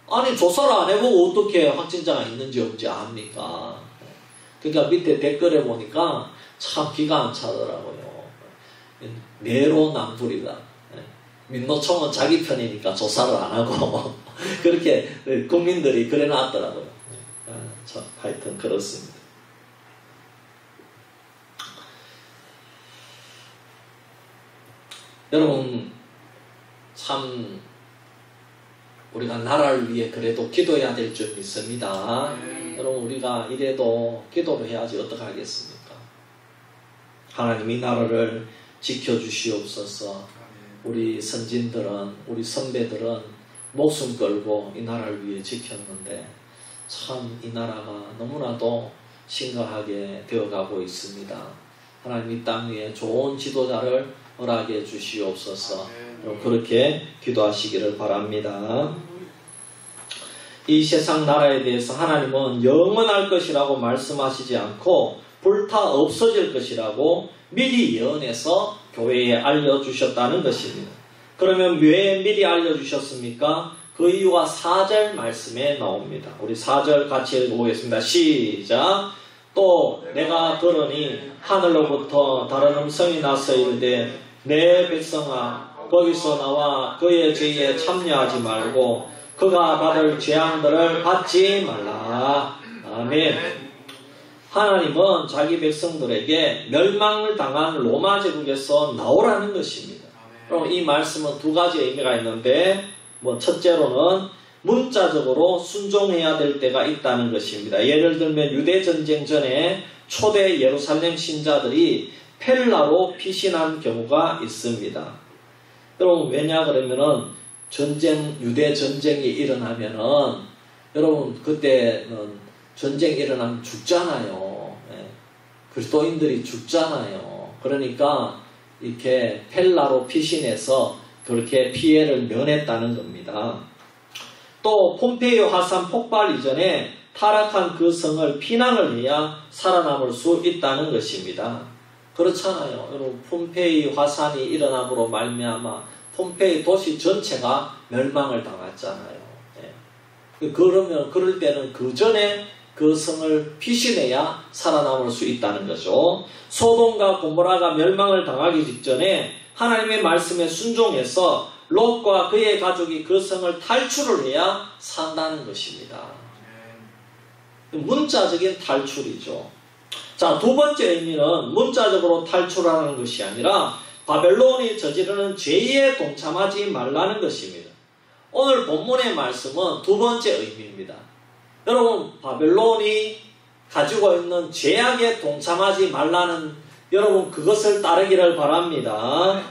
아니, 조사를 안 해보고 어떻게 확진자가 있는지 없지 압니까? 그러니까 밑에 댓글에 보니까 참 기가 안 차더라고요. 내로남불이다. 민노총은 자기 편이니까 조사를 안 하고 그렇게 국민들이 그래 놨더라고요. 하여튼 그렇습니다. 여러분, 참 우리가 나라를 위해 그래도 기도해야 될 줄 믿습니다. 여러분, 우리가 이래도 기도를 해야지 어떡하겠습니까? 하나님이 나라를 지켜주시옵소서. 우리 선진들은, 우리 선배들은 목숨 걸고 이 나라를 위해 지켰는데 참 이 나라가 너무나도 심각하게 되어가고 있습니다. 하나님 이 땅 위에 좋은 지도자를 허락해 주시옵소서. 그렇게 기도하시기를 바랍니다. 이 세상 나라에 대해서 하나님은 영원할 것이라고 말씀하시지 않고 불타 없어질 것이라고 미리 예언해서 교회에 알려주셨다는 것입니다. 그러면 왜 미리 알려주셨습니까? 그 이유가 4절 말씀에 나옵니다. 우리 4절 같이 읽어보겠습니다. 시작. 또 내가 들으니 하늘로부터 다른 음성이 나서 이르되 내 백성아, 거기서 나와 그의 죄에 참여하지 말고 그가 받을 재앙들을 받지 말라. 아멘. 하나님은 자기 백성들에게 멸망을 당한 로마 제국에서 나오라는 것입니다. 그럼 이 말씀은 2가지 의미가 있는데, 첫째로는 문자적으로 순종해야 될 때가 있다는 것입니다. 예를 들면 유대전쟁 전에 초대 예루살렘 신자들이 펠라로 피신한 경우가 있습니다. 여러분, 왜냐 그러면은 유대 전쟁이 일어나면은 여러분 그때는 전쟁이 일어나면 죽잖아요. 그리스도인들이 죽잖아요. 그러니까 이렇게 펠라로 피신해서 그렇게 피해를 면했다는 겁니다. 또 폼페이오 화산 폭발 이전에 타락한 그 성을 피난을 해야 살아남을 수 있다는 것입니다. 그렇잖아요. 여러분, 폼페이 화산이 일어남으로 말미암아 폼페이 도시 전체가 멸망을 당했잖아요. 그럴 때는 그 전에 그 성을 피신해야 살아남을 수 있다는 거죠. 소돔과 고모라가 멸망을 당하기 직전에 하나님의 말씀에 순종해서 롯과 그의 가족이 그 성을 탈출을 해야 산다는 것입니다. 문자적인 탈출이죠. 자, 2번째 의미는 문자적으로 탈출하는 것이 아니라 바벨론이 저지르는 죄에 동참하지 말라는 것입니다. 오늘 본문의 말씀은 2번째 의미입니다. 여러분, 바벨론이 가지고 있는 죄악에 동참하지 말라는, 여러분 그것을 따르기를 바랍니다.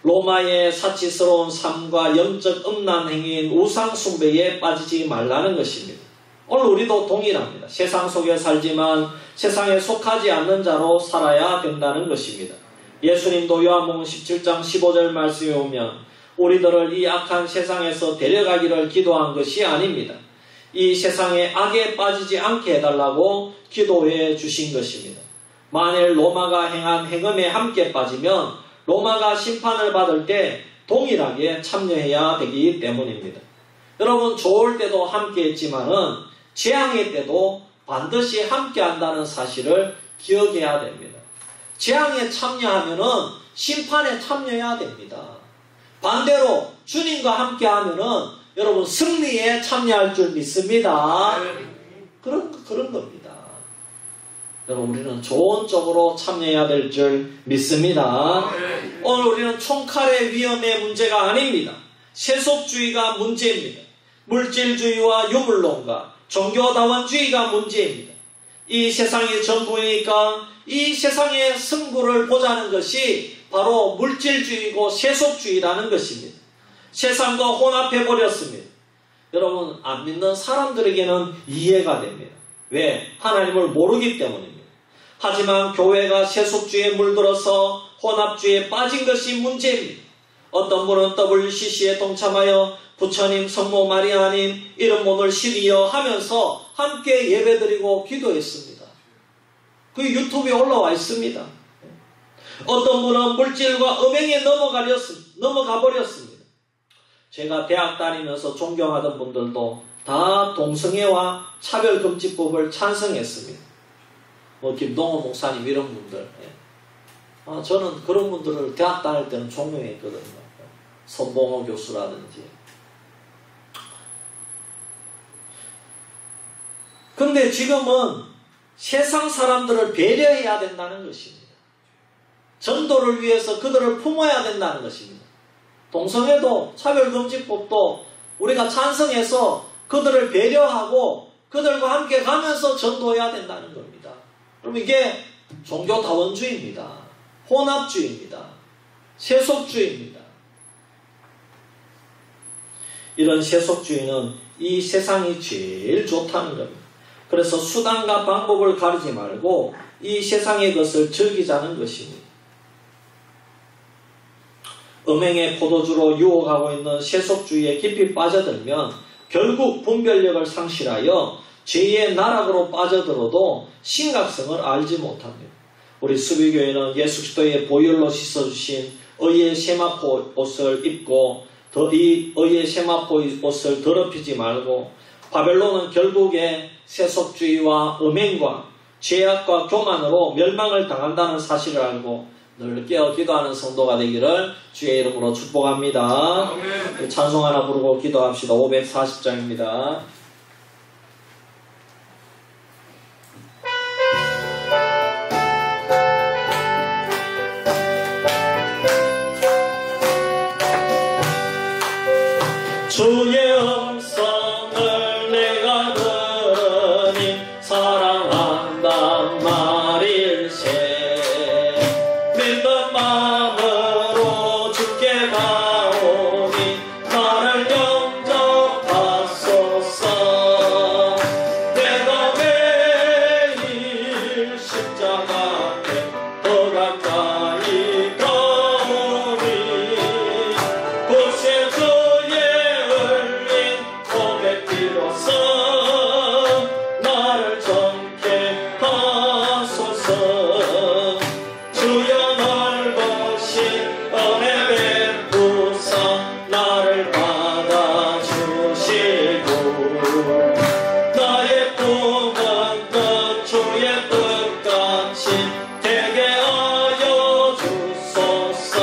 로마의 사치스러운 삶과 영적 음란 행위인 우상 숭배에 빠지지 말라는 것입니다. 오늘 우리도 동일합니다. 세상 속에 살지만 세상에 속하지 않는 자로 살아야 된다는 것입니다. 예수님도 요한복음 17장 15절 말씀에 오면 우리들을 이 악한 세상에서 데려가기를 기도한 것이 아닙니다. 이 세상의 악에 빠지지 않게 해달라고 기도해 주신 것입니다. 만일 로마가 행한 행음에 함께 빠지면 로마가 심판을 받을 때 동일하게 참여해야 되기 때문입니다. 여러분, 좋을 때도 함께 했지만은 재앙의 때도 반드시 함께 한다는 사실을 기억해야 됩니다. 재앙에 참여하면은 심판에 참여해야 됩니다. 반대로 주님과 함께 하면은 여러분 승리에 참여할 줄 믿습니다. 그런 겁니다. 여러분 우리는 좋은 쪽으로 참여해야 될 줄 믿습니다. 오늘 우리는 총칼의 위험의 문제가 아닙니다. 세속주의가 문제입니다. 물질주의와 유물론과 종교다원주의가 문제입니다. 이 세상이 전부이니까 이 세상의 승부를 보자는 것이 바로 물질주의고 세속주의라는 것입니다. 세상과 혼합해버렸습니다. 여러분 안 믿는 사람들에게는 이해가 됩니다. 왜? 하나님을 모르기 때문입니다. 하지만 교회가 세속주의에 물들어서 혼합주의에 빠진 것이 문제입니다. 어떤 분은 WCC에 동참하여 부처님, 성모 마리아님 이름 모를 신이여 하면서 함께 예배드리고 기도했습니다. 그 유튜브에 올라와 있습니다. 어떤 분은 물질과 음행에 넘어가 버렸습니다. 제가 대학 다니면서 존경하던 분들도 다 동성애와 차별금지법을 찬성했습니다. 김동호 목사님 이런 분들. 저는 그런 분들을 대학 다닐 때는 존경했거든요. 손봉호 교수라든지. 근데 지금은 세상 사람들을 배려해야 된다는 것입니다. 전도를 위해서 그들을 품어야 된다는 것입니다. 동성애도 차별금지법도 우리가 찬성해서 그들을 배려하고 그들과 함께 가면서 전도해야 된다는 겁니다. 그럼 이게 종교다원주의입니다. 혼합주의입니다. 세속주의입니다. 이런 세속주의는 이 세상이 제일 좋다는 겁니다. 그래서 수단과 방법을 가리지 말고 이 세상의 것을 즐기자는 것입니다. 음행의 포도주로 유혹하고 있는 세속주의에 깊이 빠져들면 결국 분별력을 상실하여 죄의 나락으로 빠져들어도 심각성을 알지 못합니다. 우리 수비교회는 예수 그리스도의 보혈로 씻어주신 의의 세마포 옷을 입고 이 의의 세마포 옷을 더럽히지 말고 바벨론은 결국에 세속주의와 음행과 죄악과 교만으로 멸망을 당한다는 사실을 알고 늘 깨어 기도하는 성도가 되기를 주의 이름으로 축복합니다. 아멘. 찬송 하나 부르고 기도합시다. 540장입니다. 주의 음성을 내가 들으니 사랑한단 말일세. 믿는 마음으로 주께 가오니 나를 영접하소서. 내가 매일 십자가 앞에 더 가까이 가오니 곳에 주의 흘린 고백 비로소 나를 정케 하소서. 주여 넓으신 은혜 베푸사 나를 받아주시고 나의 꿈은 끝 주의 뜻같이 되게 하여 주소서.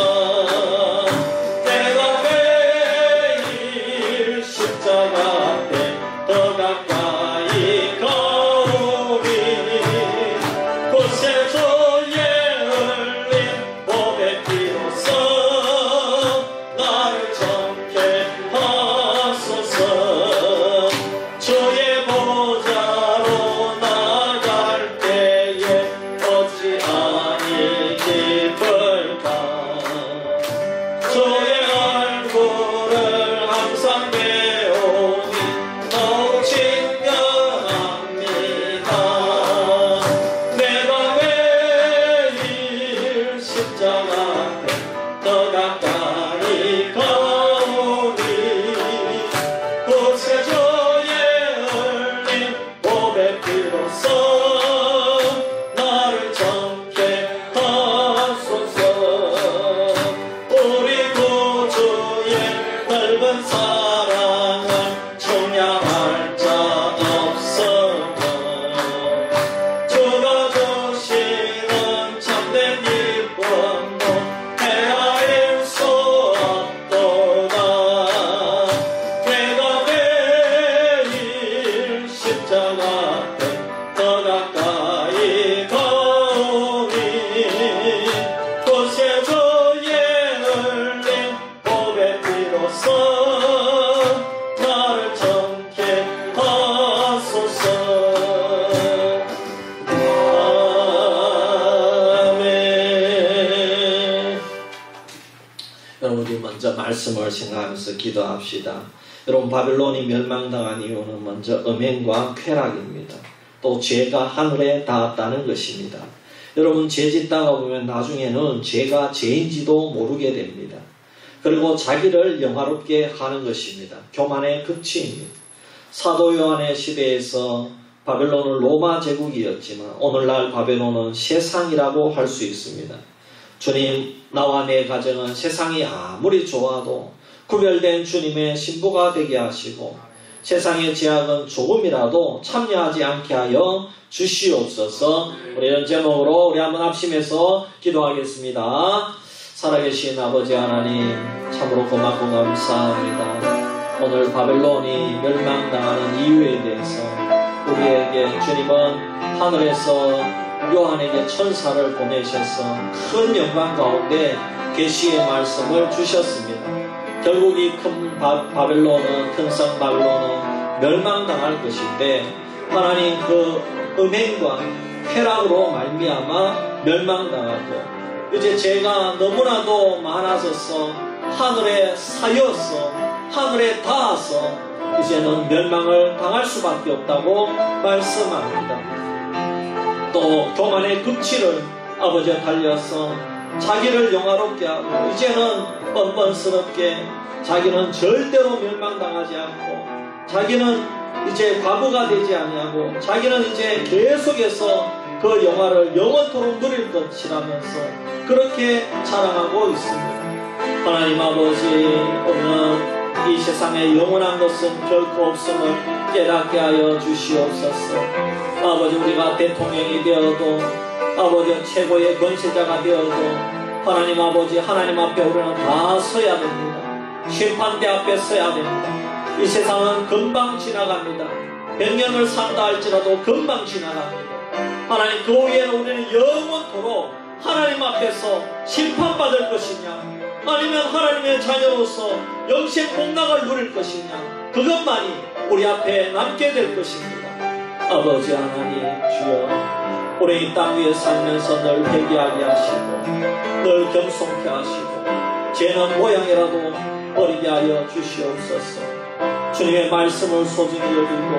내가 매일 십자가 앞에 더 가까이 가오니 곳에 주의 흘린 고백 비로소 나를 정케 하소서. 주의 보좌로 나갈 때에 어찌 아니 기쁠까. 주의 얼굴을 항상 배우니 더욱 친근합니다. 내가 매일 십자가 앞에 더 가까이 가오니 곳에 주의 흘린 고백 비로소 나를 정케 하소서. 우리 구주의 넓은 사랑을 청량할 자 없어도 주가 주시는 참된 기쁨도 헤아릴 수 없도다. 나를 정케 하소서. 아멘. 여러분, 우리 먼저 말씀을 생각하면서 기도합시다. 여러분, 바벨론이 멸망당한 이유는 먼저 음행과 쾌락입니다. 또 죄가 하늘에 닿았다는 것입니다. 여러분, 죄 짓다가 보면 나중에는 죄가 죄인지도 모르게 됩니다. 그리고 자기를 영화롭게 하는 것입니다. 교만의 극치입니다. 사도 요한의 시대에서 바벨론은 로마 제국이었지만 오늘날 바벨론은 세상이라고 할 수 있습니다. 주님, 나와 내 가정은 세상이 아무리 좋아도 구별된 주님의 신부가 되게 하시고 세상의 제약은 조금이라도 참여하지 않게 하여 주시옵소서. 우리 이런 제목으로 우리 한번 합심해서 기도하겠습니다. 살아계신 아버지 하나님, 참으로 고맙고 감사합니다. 오늘 바벨론이 멸망당하는 이유에 대해서 우리에게 주님은 하늘에서 요한에게 천사를 보내셔서 큰 영광 가운데 계시의 말씀을 주셨습니다. 결국 이 큰 바벨론은, 큰 성 바벨론은 멸망당할 것인데 하나님 그 음행과 쾌락으로 말미암아 멸망당하고 이제 죄가 너무나도 많아져서 하늘에 쌓여서 하늘에 닿아서 이제는 멸망을 당할 수밖에 없다고 말씀합니다. 또 교만의 극치를 아버지가 달려서 자기를 영화롭게 하고 이제는 뻔뻔스럽게 자기는 절대로 멸망당하지 않고 자기는 이제 과부가 되지 아니하고 자기는 이제 계속해서 그 영화를 영원토록 누릴 것이라면서 그렇게 자랑하고 있습니다. 하나님 아버지, 우리는 이 세상에 영원한 것은 결코 없음을 깨닫게 하여 주시옵소서. 아버지, 우리가 대통령이 되어도 아버지 최고의 권세자가 되어도 하나님 아버지, 하나님 앞에 우리는 다 서야 됩니다. 심판대 앞에 서야 됩니다. 이 세상은 금방 지나갑니다. 100년을 산다 할지라도 금방 지나갑니다. 하나님, 그 후에는 우리는 영원토록 하나님 앞에서 심판받을 것이냐, 아니면 하나님의 자녀로서 영생 복락을 누릴 것이냐, 그것만이 우리 앞에 남게 될 것입니다. 아버지 하나님, 주여, 우리 이 땅 위에 살면서 늘 회개하게 하시고 늘 겸손케 하시고 죄는 모양이라도 버리게 하여 주시옵소서. 주님의 말씀을 소중히 여기고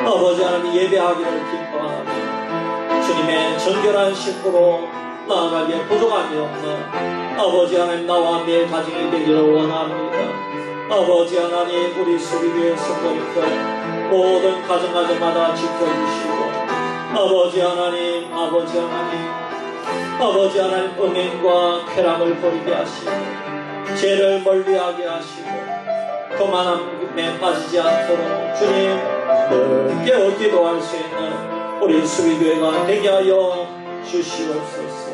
아버지 하나님 예배하기를 기뻐하며 주님의 정결한 신부로 나아가기에 부족함이 없나 아버지 하나님, 나와 내 가정이 되기를 원합니다. 아버지 하나님, 우리 수비교회 성도님들 모든 가정마다 지켜주시고 아버지 하나님, 아버지 하나님, 아버지 하나님, 음행과 쾌락을 버리게 하시고 죄를 멀리하게 하시고 교만함에 빠지지 않도록 주님 늘 깨어 기도할 수 있는 우리 수비교회가 되게 하여 주시옵소서.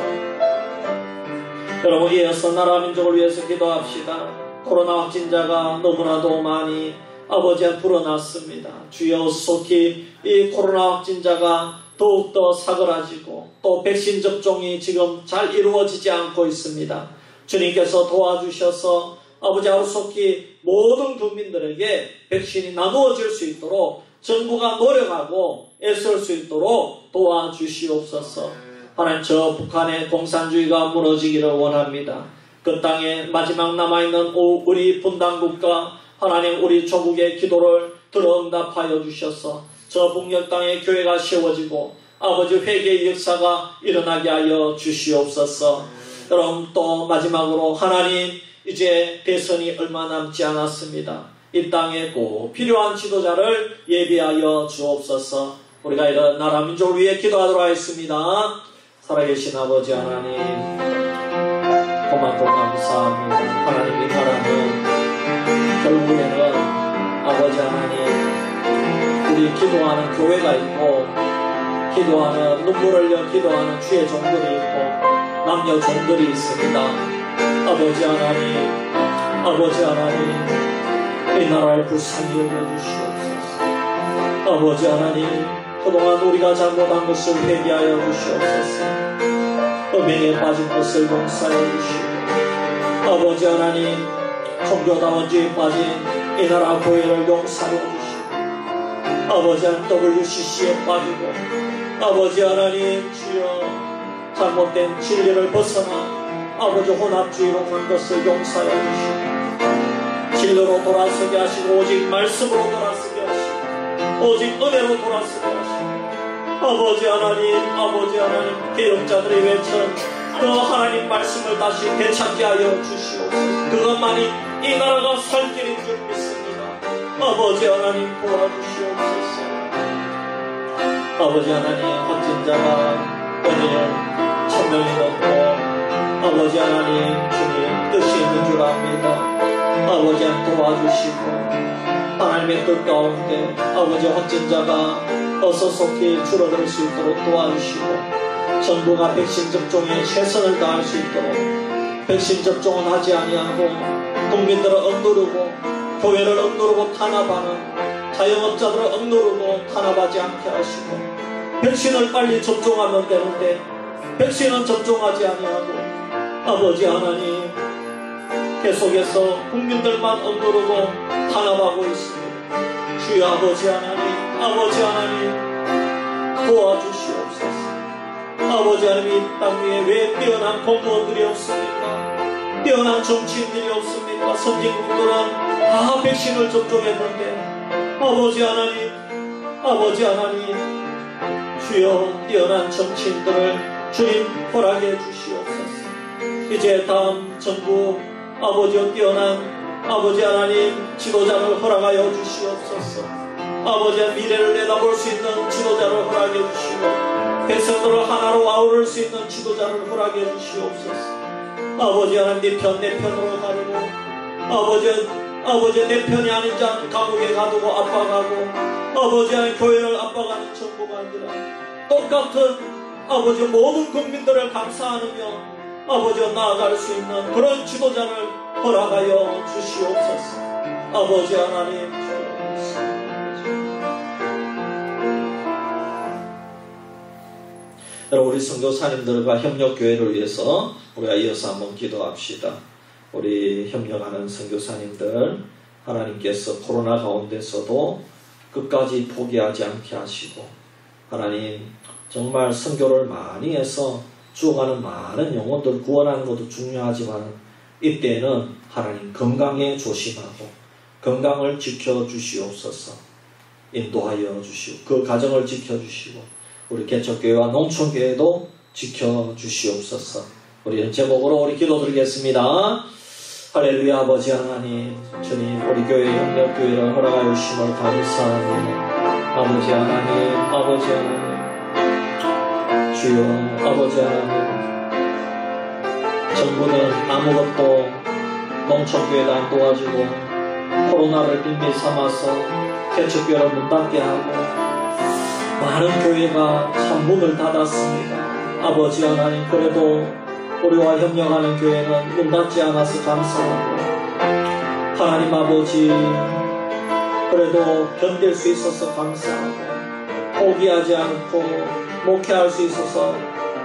여러분, 이어서 나라 민족을 위해서 기도합시다. 코로나 확진자가 너무나도 많이 아버지한테 불어났습니다. 주여, 속히 이 코로나 확진자가 더욱더 사그라지고 또 백신 접종이 지금 잘 이루어지지 않고 있습니다. 주님께서 도와주셔서 아버지 하루속히 모든 국민들에게 백신이 나누어질 수 있도록 정부가 노력하고 애쓸 수 있도록 도와주시옵소서. 하나님, 저 북한의 공산주의가 무너지기를 원합니다. 그 땅에 마지막 남아있는 우리 분단국가 하나님, 우리 조국의 기도를 들어응답하여 주셔서 저 북녘 땅에 교회가 세워지고 아버지 회개의 역사가 일어나게 하여 주시옵소서. 여러분, 또 마지막으로 하나님, 이제 대선이 얼마 남지 않았습니다. 이 땅에 꼭 필요한 지도자를 예비하여 주옵소서. 우리가 이런 나라 민족을 위해 기도하도록 하겠습니다. 살아계신 아버지 하나님, 고맙고 감사합니다. 하나님, 이 나라는 결국에는 아버지 하나님, 우리 기도하는 교회가 있고 기도하는 눈물을 흘려 기도하는 주의 종들이 있고 남녀 종들이 있습니다. 아버지 하나님, 아버지 하나님, 이 나라의 불쌍히 여겨주시옵소서. 아버지 하나님, 그동안 우리가 잘못한 것을 회개하여 주시옵소서. 음행에 빠진 것을 용서해 주시고 아버지 하나님, 종교다원주의에 빠진 이 나라 교회를 용서하여 주시고, 아버지 하나님 WCC에 빠지고, 아버지 하나님 주여 잘못된 진리를 벗어나 아버지 혼합주의로 간 것을 용서하여 주시고, 진리로 돌아서게 하시고, 오직 말씀으로 돌아서게 하시고, 오직 은혜로 돌아서게 하시고, 아버지 하나님 개혁자들이 외친 그 하나님 말씀을 다시 되찾게 하여 주시옵소서. 그것만이 이 나라가 살 길인 줄 믿습니다. 아버지 하나님 도와주시옵소서. 아버지 하나님 확진자가 오늘 1000명이 넘고, 아버지 하나님 주님 뜻이 있는 줄 압니다. 아버지 하나님 도와주시고, 하나님의 뜻 가운데 아버지 확진자가 어서 속히 줄어들 수 있도록 도와주시고, 정부가 백신 접종에 최선을 다할 수 있도록 백신 접종은 하지 아니하고 국민들을 억누르고 교회를 억누르고 탄압하는 자영업자들을 억누르고 탄압하지 않게 하시고, 백신을 빨리 접종하면 되는데 백신은 접종하지 아니하고 아버지 하나님 계속해서 국민들만 억누르고 탄압하고 있습니다. 주여 아버지 하나님 도와주시옵소서. 아버지 하나님 이 땅 위에 왜 뛰어난 공무원들이 없습니까? 뛰어난 정치인들이 없습니까? 선진국들은 다 백신을 접종했는데 아버지 하나님 주여 뛰어난 정치인들을 주님 허락해 주시옵소서. 이제 다음 정부 아버지여 뛰어난 아버지 하나님 지도자를 허락하여 주시옵소서. 아버지의 미래를 내다볼 수 있는 지도자를 허락해 주시고, 백성들을 하나로 아우를 수 있는 지도자를 허락해 주시옵소서. 아버지 하나님 내 편으로 가르고, 아버지 내 편이 아닌 자는 감옥에 가두고 압박하고, 아버지 하나님 교회를 압박하는 정부가 아니라 똑같은 아버지 모든 국민들을 감싸안으며 아버지 나아갈 수 있는 그런 지도자를 허락하여 주시옵소서. 아버지 하나님 여러분, 우리 선교사님들과 협력교회를 위해서 우리가 이어서 한번 기도합시다. 우리 협력하는 선교사님들, 하나님께서 코로나 가운데서도 끝까지 포기하지 않게 하시고, 하나님 정말 선교를 많이 해서 죽어가는 많은 영혼들 구원하는 것도 중요하지만 이때는 하나님 건강에 조심하고 건강을 지켜주시옵소서. 인도하여 주시고 그 가정을 지켜주시고 우리 개척교회와 농촌교회도 지켜주시옵소서. 우리 제목으로 우리 기도드리겠습니다. 할렐루야. 아버지 하나님, 주님 우리 교회 협력교회를 허락하여 주심을 감사합니다. 아버지 하나님 주여, 아버지 하나님, 정부는 아무것도 농촌교회도 안 도와주고 코로나를 빌미 삼아서 개척교회를 문 닫게 하고 많은 교회가 참 문을 닫았습니다. 아버지 하나님, 그래도 우리와 협력하는 교회는 문 닫지 않아서 감사하고, 하나님 아버지 그래도 견딜 수 있어서 감사하고 포기하지 않고 목회할 수 있어서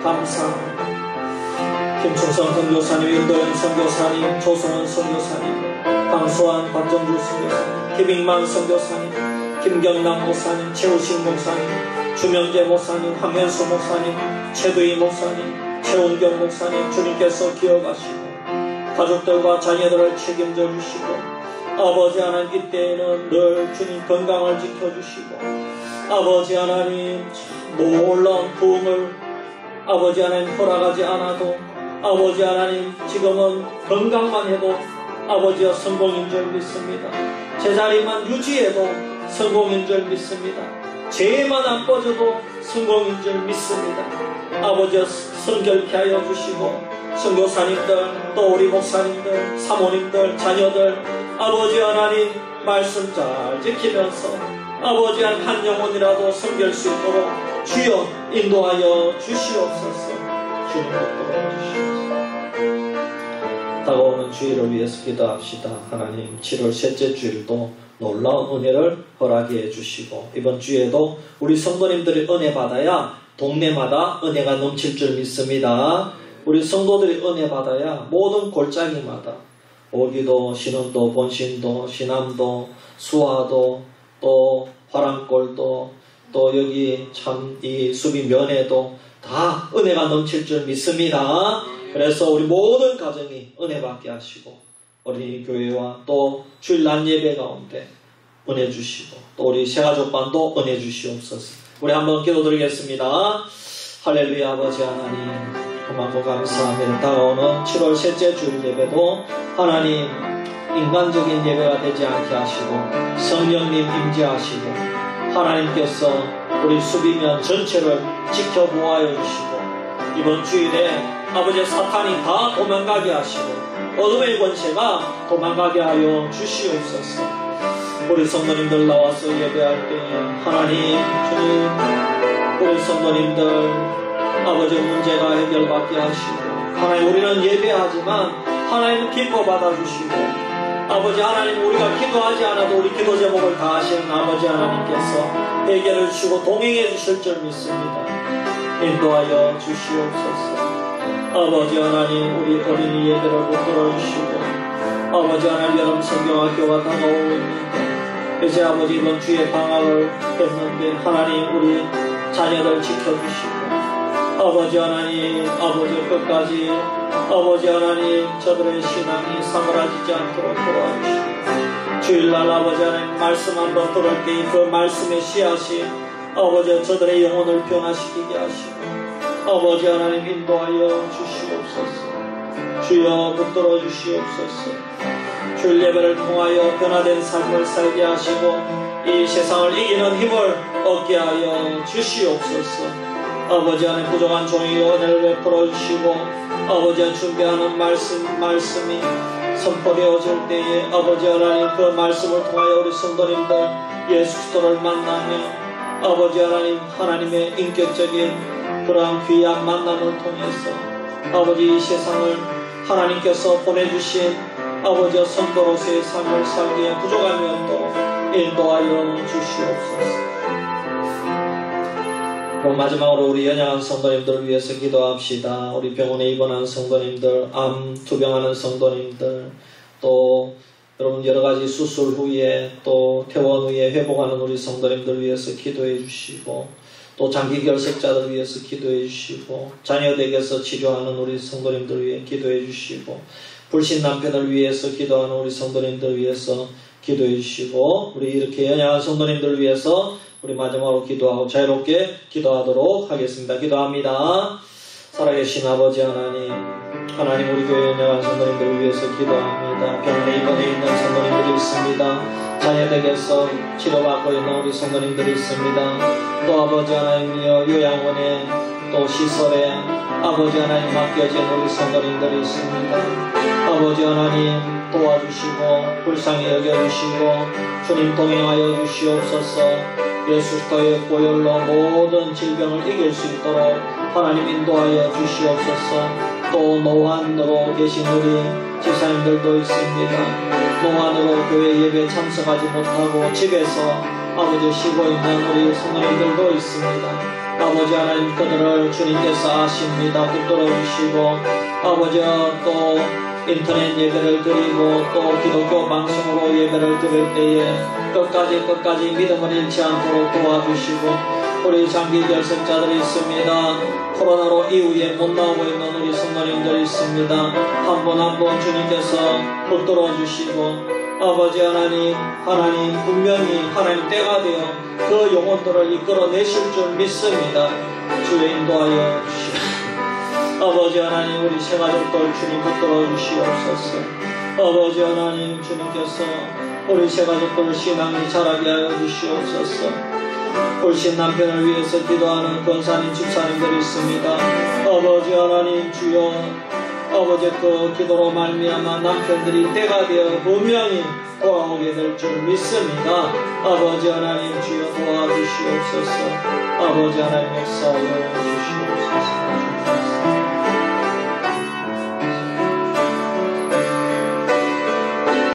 감사합니다. 김충성 선교사님, 윤도현 선교사님, 조성원 선교사님, 강소환 박정주 선교사님, 김익만 선교사님, 김경남 목사님, 최우식 목사님, 주명재 목사님, 황현수 목사님, 최두희 목사님, 최원경 목사님, 주님께서 기억하시고 가족들과 자녀들을 책임져 주시고, 아버지 하나님 이때에는 늘 주님 건강을 지켜주시고, 아버지 하나님 놀라운 부흥을 아버지 하나님 허락하지 않아도 아버지 하나님 지금은 건강만 해도 아버지여 성공인 줄 믿습니다. 제자리만 유지해도 성공인 줄 믿습니다. 죄만 안 빠져도 성공인 줄 믿습니다. 아버지여 성결케 하여 주시고, 선교사님들 또 우리 목사님들 사모님들 자녀들 아버지 하나님 말씀 잘 지키면서 아버지 한 영혼이라도 섬길 수 있도록 주여 인도하여 주시옵소서. 주님 붙들어 주시옵소서. 다가오는 주일을 위해서 기도합시다. 하나님 7월 셋째 주일도 놀라운 은혜를 허락해 주시고, 이번 주에도 우리 성도님들이 은혜 받아야 동네마다 은혜가 넘칠 줄 믿습니다. 우리 성도들이 은혜 받아야 모든 골짜기마다 오기도, 신흥도, 본신도, 신암도, 수화도, 또 화랑골도, 또 여기 참 이 수비 면회도 다 은혜가 넘칠 줄 믿습니다. 그래서 우리 모든 가정이 은혜 받게 하시고 어린이 교회와 또 주일 낮 예배 가운데 은혜 주시고 또 우리 새가족반도 은혜 주시옵소서. 우리 한번 기도드리겠습니다. 할렐루야. 아버지 하나님 고맙고 감사합니다. 다가오는 7월 셋째 주일 예배도 하나님 인간적인 예배가 되지 않게 하시고 성령님 임재하시고 하나님께서 우리 수비면 전체를 지켜보아여 주시고 이번 주일에 아버지 사탄이 다 도망가게 하시고 어둠의 권세가 도망가게 하여 주시옵소서. 우리 성도님들 나와서 예배할 때에 하나님 주님 우리 성도님들 아버지 문제가 해결받게 하시고 하나님 우리는 예배하지만 하나님은 기뻐 받아주시고 아버지 하나님 우리가 기도하지 않아도 우리 기도 제목을 다 하시는 아버지 하나님께서 해결을 주시고 동행해 주실 줄 믿습니다. 인도하여 주시옵소서. 아버지 하나님 우리 어린이 예배를 붙들어 주시고 아버지 하나님 여름 성경학교가 다가오고 있는데 이제 아버지 이번 주에 방학을 했는데 하나님 우리 자녀들 지켜주시고 아버지 하나님 아버지 끝까지 아버지 하나님 저들의 신앙이 사그라지지 않도록 도와주시고 주일날 아버지 하나님 말씀 한번 들을 때 그 말씀의 씨앗이 아버지 저들의 영혼을 변화시키게 하시고 아버지 하나님 인도하여 주시옵소서. 주여 붙들어 주시옵소서. 주일 예배를 통하여 변화된 삶을 살게 하시고 이 세상을 이기는 힘을 얻게 하여 주시옵소서. 아버지 하나님 부족한 종이 은혜를 베풀어 주시고 아버지가 준비하는 말씀이 선포되어질 때에 아버지 하나님 그 말씀을 통하여 우리 성도님들 예수 그리스도를 만나며 아버지 하나님 하나님의 인격적인 그러한 귀한 만남을 통해서 아버지 이 세상을 하나님께서 보내주신 아버지와 성도로서의 삶을 살기에 부족함이 없도록 인도하여 주시옵소서. 그럼 마지막으로 우리 연약한 성도님들을 위해서 기도합시다. 우리 병원에 입원한 성도님들, 암 투병하는 성도님들, 또 여러분 여러가지 수술 후에 또 퇴원 후에 회복하는 우리 성도님들 위해서 기도해 주시고 또 장기 결석자들 위해서 기도해 주시고 자녀댁에서 치료하는 우리 성도님들 위해 기도해 주시고 불신 남편을 위해서 기도하는 우리 성도님들 위해서 기도해 주시고 우리 이렇게 연약한 성도님들 위해서 우리 마지막으로 기도하고 자유롭게 기도하도록 하겠습니다. 기도합니다. 살아계신 아버지 하나님 우리 교회 연약한 성도님들을 위해서 기도합니다. 병원에 입원해 있는 성도님들이 있습니다. 자녀댁에서 치료받고 있는 우리 성도님들이 있습니다. 또 아버지 하나님이여 요양원에 또 시설에 아버지 하나님 맡겨진 우리 성도님들이 있습니다. 아버지 하나님 도와주시고 불쌍히 여겨주시고 주님 동행하여 주시옵소서. 예수 그리스도의 보혈로 모든 질병을 이길 수 있도록 하나님 인도하여 주시옵소서. 또 노안으로 계신 우리 집사님들도 있습니다. 노안으로 교회 예배 참석하지 못하고 집에서 아버지 쉬고 있는 우리 성도님들도 있습니다. 아버지 하나님 그들을 주님께서 아십니다. 붙들어 주시고 아버지 또 인터넷 예배를 드리고 또 기독교 방송으로 예배를 드릴 때에 끝까지 믿음을 잃지 않도록 도와주시고 우리 장기 결석자들이 있습니다. 코로나로 이후에 못 나오고 있는 우리 성도님들이 있습니다. 한 분 한 분 주님께서 붙들어 주시고 아버지 하나님 분명히 하나님 때가 되어 그 영혼들을 이끌어내실 줄 믿습니다. 주여 인도하여 주시옵소서. 아버지 하나님 우리 새가족들 주님 붙들어 주시옵소서. 아버지 하나님 주님께서 우리 새가족들 신앙이 자라게 하여 주시옵소서. 불신 남편을 위해서 기도하는 권사님 집사님들이 있습니다. 아버지 하나님 주여 아버지 그 기도로 말미암아 남편들이 때가 되어 분명히 돌아오게 될 줄 믿습니다. 아버지 하나님 주여 도와주시옵소서. 아버지 하나님 역사하여